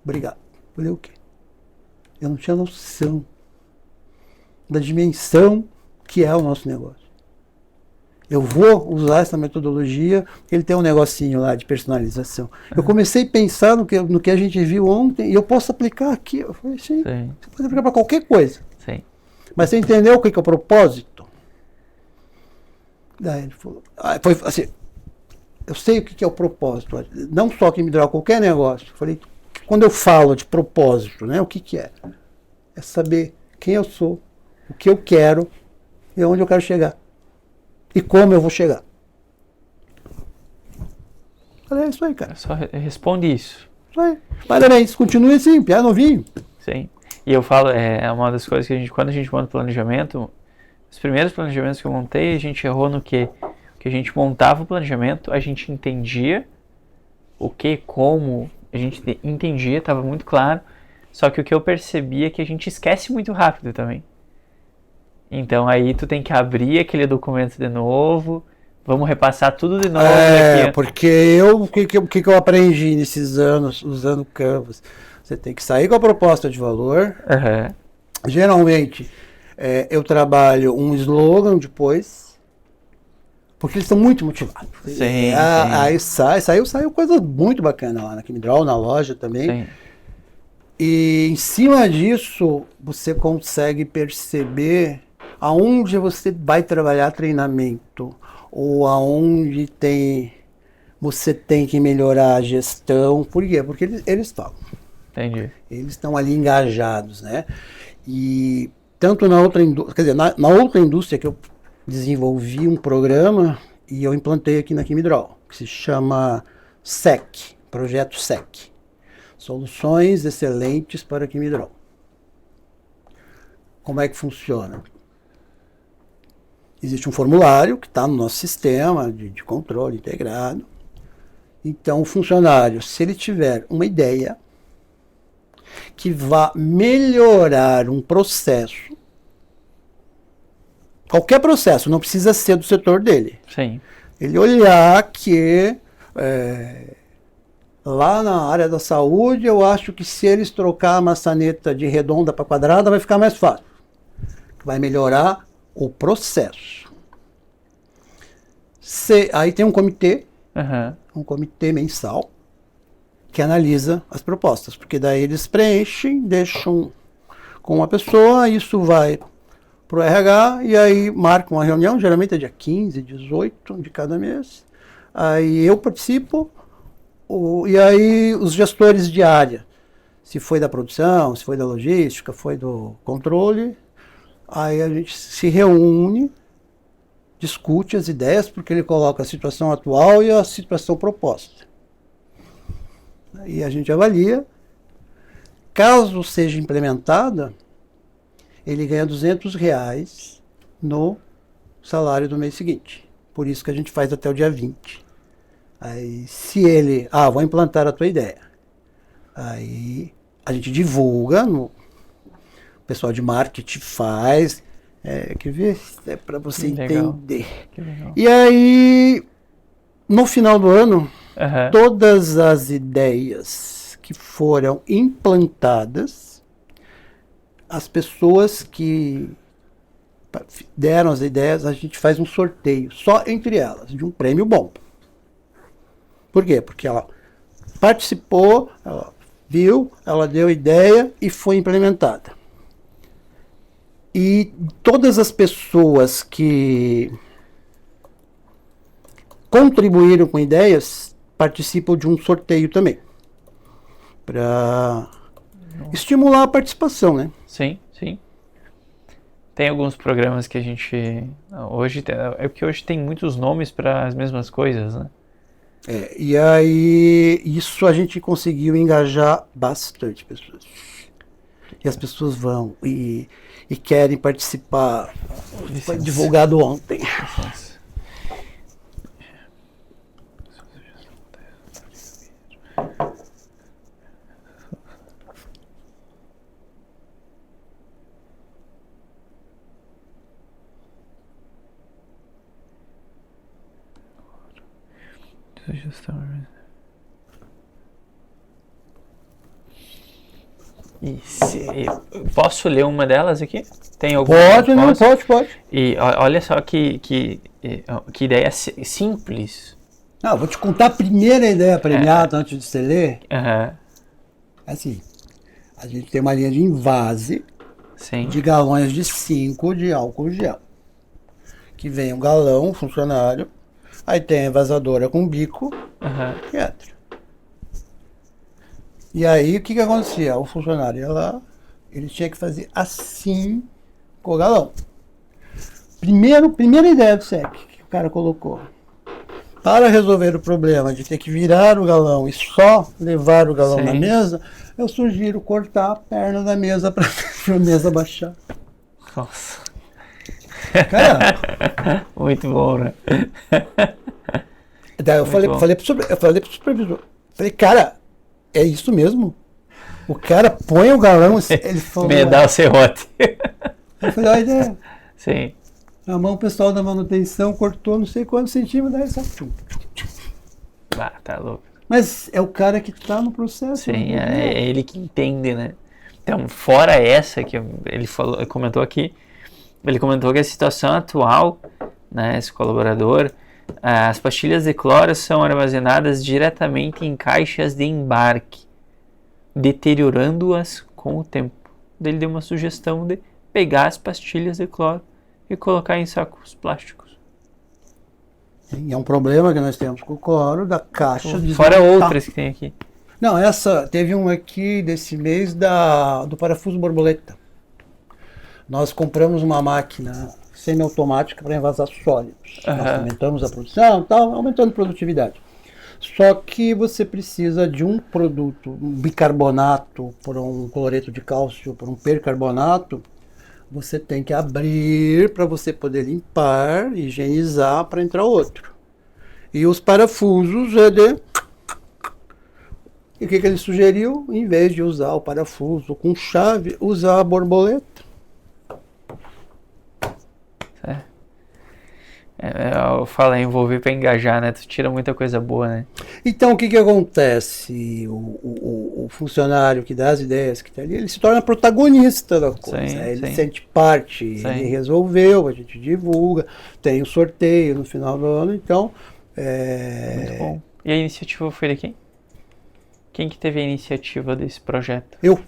obrigado. Falei, o quê? Eu não tinha noção da dimensão que é o nosso negócio. eu vou usar essa metodologia, ele tem um negocinho lá de personalização. Eu comecei a pensar no que a gente viu ontem e eu posso aplicar aqui. Eu falei, sim, você pode aplicar para qualquer coisa. Sim. Mas você entendeu o que é o propósito? Daí ele falou, foi assim, eu sei o que é o propósito, não só que me dá qualquer negócio. Eu falei, quando eu falo de propósito, né, o que é? É saber quem eu sou, o que eu quero e onde eu quero chegar. E como eu vou chegar. Falei, é isso aí, cara. Só responde isso. Isso aí. Parabéns, continue assim, piá novinho. Sim. E eu falo, é uma das coisas que quando a gente monta planejamento, os primeiros planejamentos que eu montei, a gente errou no quê? Que a gente montava o planejamento, a gente entendia o que, como, a gente entendia, estava muito claro, só que o que eu percebi é que a gente esquece muito rápido também. Então aí tu tem que abrir aquele documento de novo, vamos repassar tudo de novo. Porque o que eu aprendi nesses anos usando Canvas? Você tem que sair com a proposta de valor. Uhum. Geralmente, eu trabalho um slogan depois, porque eles estão muito motivados. Sim, Aí saiu coisa muito bacana lá na Chemidraw, na loja também. Sim. E em cima disso, você consegue perceber aonde você vai trabalhar treinamento, ou aonde você tem que melhorar a gestão. Por quê? Porque eles falam. Entendi. Eles estão ali engajados, né? E tanto na outra indústria, quer dizer, na outra indústria que eu desenvolvi um programa e eu implantei aqui na Chemidraw, que se chama SEC, Projeto SEC. Soluções Excelentes para Chemidraw. Como é que funciona? Existe um formulário que está no nosso sistema de controle integrado. Então, o funcionário, se ele tiver uma ideia que vá melhorar um processo, qualquer processo, não precisa ser do setor dele. Sim. Ele olhar que lá na área da saúde, eu acho que se eles trocar a maçaneta de redonda para quadrada, vai ficar mais fácil. Vai melhorar o processo. Aí tem um comitê mensal, que analisa as propostas, porque daí eles preenchem, deixam com uma pessoa, isso vai para o RH, e aí marcam uma reunião, geralmente é dia 15, 18 de cada mês. Aí eu participo, e aí os gestores de área, se foi da produção, se foi da logística, foi do controle, aí a gente se reúne, discute as ideias, porque ele coloca a situação atual e a situação proposta. E a gente avalia. Caso seja implementada, ele ganha R$200 no salário do mês seguinte. Por isso que a gente faz até o dia 20. Aí, se ele... vou implantar a tua ideia. Aí, a gente divulga, o pessoal de marketing faz... quer ver? É para você entender. E aí, no final do ano, todas as ideias que foram implantadas, as pessoas que deram as ideias, a gente faz um sorteio, só entre elas, de um prêmio bom. Por quê? Porque ela participou, ela viu, ela deu ideia e foi implementada. E todas as pessoas que contribuíram com ideias participam de um sorteio também, para estimular a participação, né? Sim, sim. Tem alguns programas que a gente hoje porque hoje tem muitos nomes para as mesmas coisas, né? E aí isso a gente conseguiu engajar bastante pessoas. E as pessoas vão e querem participar. Foi divulgado ontem. Posso ler uma delas aqui? Tem alguma? Pode. E olha só que ideia simples. Não, vou te contar a primeira ideia premiada antes de você ler. Aham. Assim, a gente tem uma linha de invase Sim. de galões de 5 de álcool gel. Que vem um galão, um funcionário, aí tem a envasadora com bico e entra. E aí o que acontecia? O funcionário ia lá, ele tinha que fazer assim com o galão. Primeira ideia do SEC que o cara colocou. Para resolver o problema de ter que virar o galão e só levar o galão na mesa, eu sugiro cortar a perna da mesa para a mesa baixar. Nossa. Cara, muito bom, né? Daí eu falei pro supervisor, falei, cara, é isso mesmo? O cara põe o galão, ele falou... Me dá o serrote. Eu falei, olha a ideia. Sim. A mão, o pessoal da manutenção cortou não sei quantos centímetros, daí só... Tá louco. Mas é o cara que tá no processo. Sim, é ele que entende, né? Então, fora essa que ele comentou aqui, ele comentou que a situação atual, né, esse colaborador, as pastilhas de cloro são armazenadas diretamente em caixas de embarque, deteriorando-as com o tempo. Ele deu uma sugestão de pegar as pastilhas de cloro e colocar em sacos plásticos. E é um problema que nós temos com o cloro da caixa de fora outras que tem aqui. Não, teve um aqui desse mês do parafuso borboleta. Nós compramos uma máquina semiautomática para envasar sólidos. Nós aumentamos a produção, aumentando a produtividade. Só que você precisa de um produto, um bicarbonato por um cloreto de cálcio, por um percarbonato. Você tem que abrir para você poder limpar, higienizar para entrar outro. E os parafusos E o que ele sugeriu? Em vez de usar o parafuso com chave, usar a borboleta. Eu falo, envolver para engajar, né? Tu tira muita coisa boa, né? Então, o que acontece? O funcionário que dá as ideias que está ali, ele se torna protagonista da coisa. Sim, ele sim. sente parte, Sim. ele resolveu, a gente divulga, tem o sorteio no final do ano, então... Muito bom. E a iniciativa foi de quem? Quem que teve a iniciativa desse projeto? Eu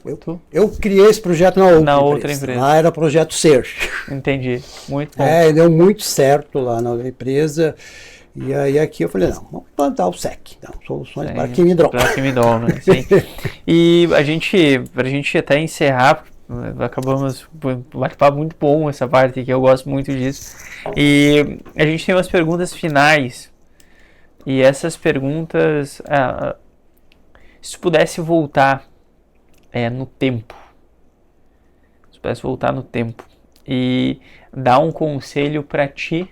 criei esse projeto na outra empresa. Lá era o projeto Ser. Entendi. Muito bom. Deu muito certo lá na outra empresa. E aí aqui eu falei, não, vamos implantar o SEC. Não, soluções para Quimidrol. Para Quimidrol, né? Sim. E pra gente até encerrar, acabamos um bate-papo muito bom essa parte que eu gosto muito disso. E a gente tem umas perguntas finais. E essas perguntas... se tu pudesse voltar no tempo, e dar um conselho para ti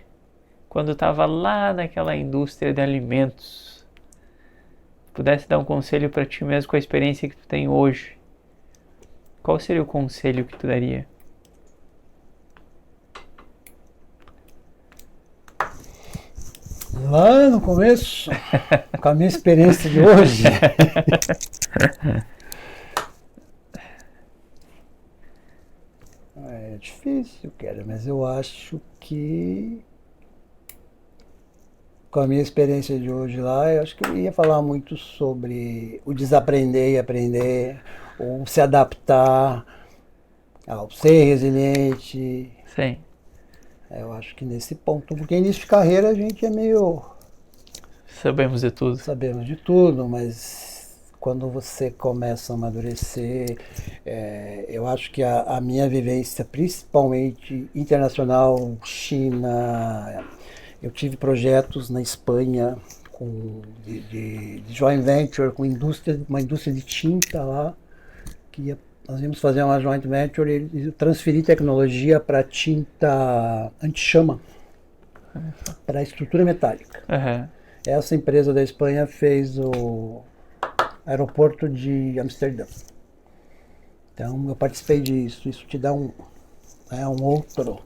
quando estava lá naquela indústria de alimentos, pudesse dar um conselho para ti mesmo com a experiência que tu tem hoje, qual seria o conselho que tu daria? Lá no começo, com a minha experiência de hoje. É difícil, cara, mas eu acho que com a minha experiência de hoje lá, eu acho que eu ia falar muito sobre o desaprender e aprender, ou se adaptar, ao ser resiliente. Sim. Eu acho que nesse ponto, porque início de carreira a gente é meio... Sabemos de tudo, mas quando você começa a amadurecer, eu acho que a minha vivência, principalmente internacional, China, eu tive projetos na Espanha de joint venture com uma indústria de tinta lá, nós íamos fazer uma joint venture e transferir tecnologia para tinta anti-chama, para estrutura metálica. Essa empresa da Espanha fez o aeroporto de Amsterdã. Então eu participei disso. Isso te dá um outro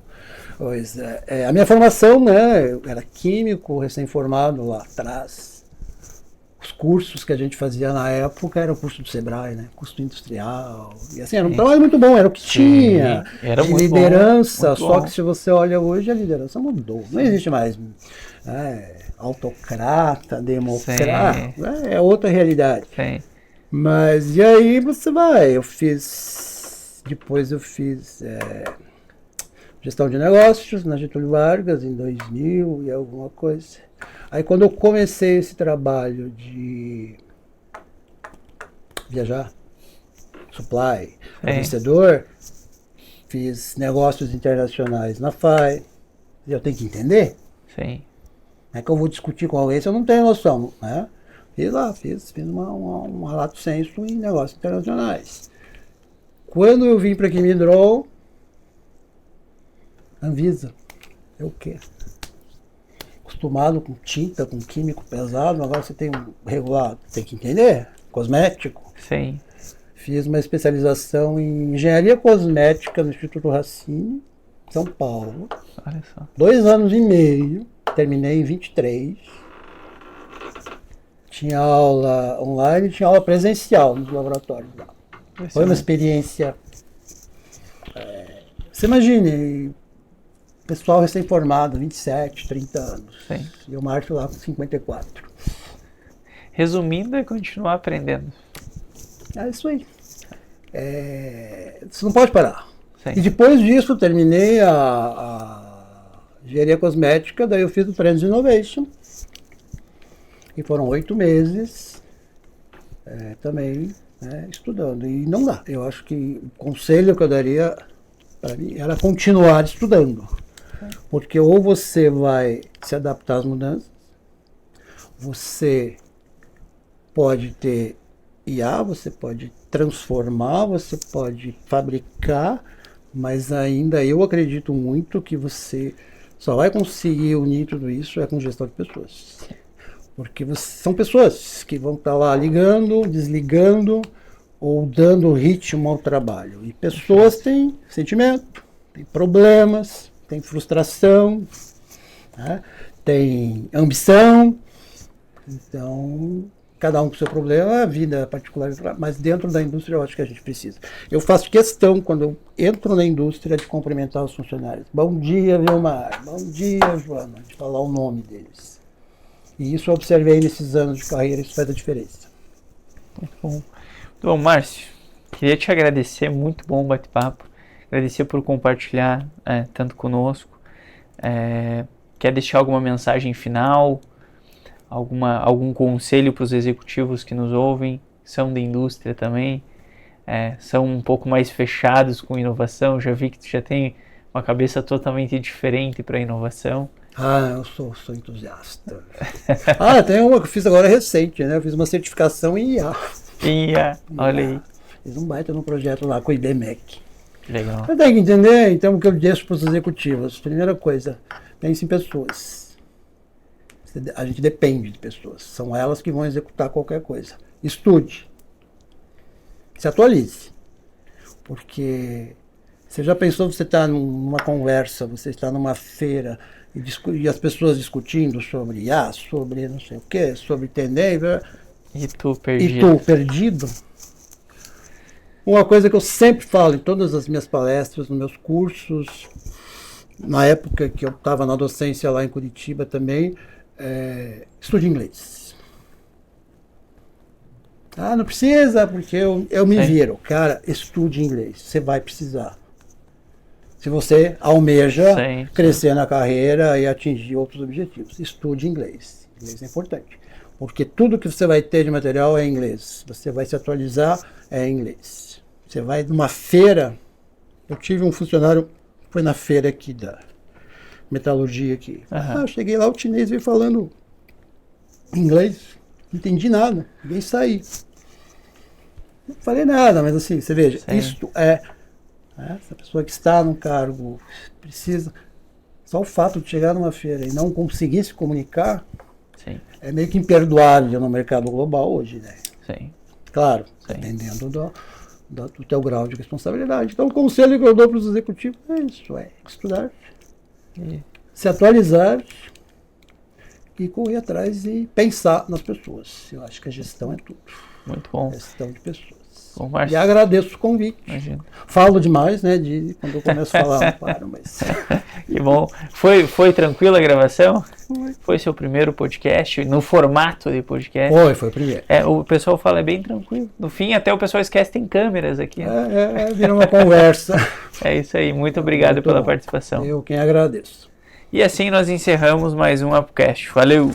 coisa. A minha formação, né? Eu era químico, recém-formado lá atrás. Os cursos que a gente fazia na época era o curso do Sebrae, né? Curso industrial. E assim, era um trabalho muito bom, era o que tinha. Era de muito liderança, bom, só bom. que se você olha hoje, a liderança mudou. Não existe mais autocrata, democrata. É outra realidade. Sim. Mas e aí você vai, depois eu fiz gestão de negócios na Getúlio Vargas em 2000 e alguma coisa. Aí quando eu comecei esse trabalho de viajar, supply, fornecedor, fiz negócios internacionais na FAI, eu tenho que entender. Sim. Não é que eu vou discutir com alguém se eu não tenho noção, né? Fiz um relato senso em negócios internacionais. Quando eu vim para Quimidrol, Anvisa, é o quê? Acostumado com tinta, com químico pesado, agora você tem um regulado, tem que entender, cosmético. Sim. Fiz uma especialização em engenharia cosmética no Instituto Racine, São Paulo. Olha só. 2 anos e meio, terminei em 23. Tinha aula online, tinha aula presencial nos laboratórios lá. Foi uma experiência. Você imagine, pessoal recém-formado, 27, 30 anos. Sim. E eu marcho lá com 54. Resumindo, é continuar aprendendo. É isso aí. Você não pode parar. Sim. E depois disso, terminei a engenharia cosmética, daí eu fiz o Trends Innovation. E foram 8 meses também estudando. E não dá. Eu acho que o conselho que eu daria para mim era continuar estudando. Porque ou você vai se adaptar às mudanças, você pode ter IA, você pode transformar, você pode fabricar, mas ainda eu acredito muito que você só vai conseguir unir tudo isso com gestão de pessoas. Porque são pessoas que vão estar lá ligando, desligando ou dando ritmo ao trabalho. E pessoas têm sentimento, têm problemas, têm frustração, né? Têm ambição. Então, cada um com seu problema, a vida particular, mas dentro da indústria eu acho que a gente precisa. Eu faço questão, quando eu entro na indústria, de cumprimentar os funcionários. Bom dia, Vilmar. Bom dia, Joana. De falar o nome deles. E isso eu observei nesses anos de carreira, isso faz a diferença. Muito bom. Bom, Márcio, queria te agradecer, muito bom o bate-papo. Agradecer por compartilhar tanto conosco. Quer deixar alguma mensagem final? Algum conselho para os executivos que nos ouvem, que são da indústria também, são um pouco mais fechados com inovação? Já vi que tu já tem uma cabeça totalmente diferente para a inovação. Eu sou entusiasta. Tem uma que eu fiz agora recente, né? Eu fiz uma certificação em IA. Olha aí. Fiz um baita num projeto lá com o IBMEC. Legal. Você tem que entender, então, o que eu deixo para os executivos. Primeira coisa, pense em pessoas. A gente depende de pessoas. São elas que vão executar qualquer coisa. Estude. Se atualize. Porque você já pensou, você está numa conversa, você está numa feira e as pessoas discutindo sobre IA, sobre não sei o quê, sobre tendência. E tu perdido? Uma coisa que eu sempre falo em todas as minhas palestras, nos meus cursos, na época que eu estava na docência lá em Curitiba também, estude inglês. Não precisa, porque eu me viro. Cara, estude inglês. Você vai precisar. Se você almeja crescer na carreira e atingir outros objetivos, estude inglês. Inglês é importante. Porque tudo que você vai ter de material é em inglês. Você vai se atualizar em inglês. Você vai numa feira. Eu tive um funcionário, foi na feira aqui da metalurgia aqui. Eu cheguei lá, o chinês veio falando inglês. Não entendi nada. Ninguém saí. Não falei nada, mas assim, você veja, isto essa pessoa que está num cargo precisa. Só o fato de chegar numa feira e não conseguir se comunicar é meio que imperdoável no mercado global hoje, né? Sim. Claro, dependendo do teu grau de responsabilidade. Então, o conselho que eu dou para os executivos é isso: estudar, se atualizar, e correr atrás e pensar nas pessoas. Eu acho que a gestão é tudo. Muito bom. Gestão de pessoas. Bom, Márcio. E agradeço o convite. Imagina. Falo demais, né? Quando eu começo a falar, não paro, mas... Que bom. Foi tranquila a gravação? Foi seu primeiro podcast, no formato de podcast? Foi o primeiro. O pessoal fala, é bem tranquilo. No fim, até o pessoal esquece que tem câmeras aqui. Né? Vira uma conversa. É isso aí. Muito obrigado Muito pela bom. participação. Eu quem agradeço. E assim nós encerramos mais um ApoCast. Valeu!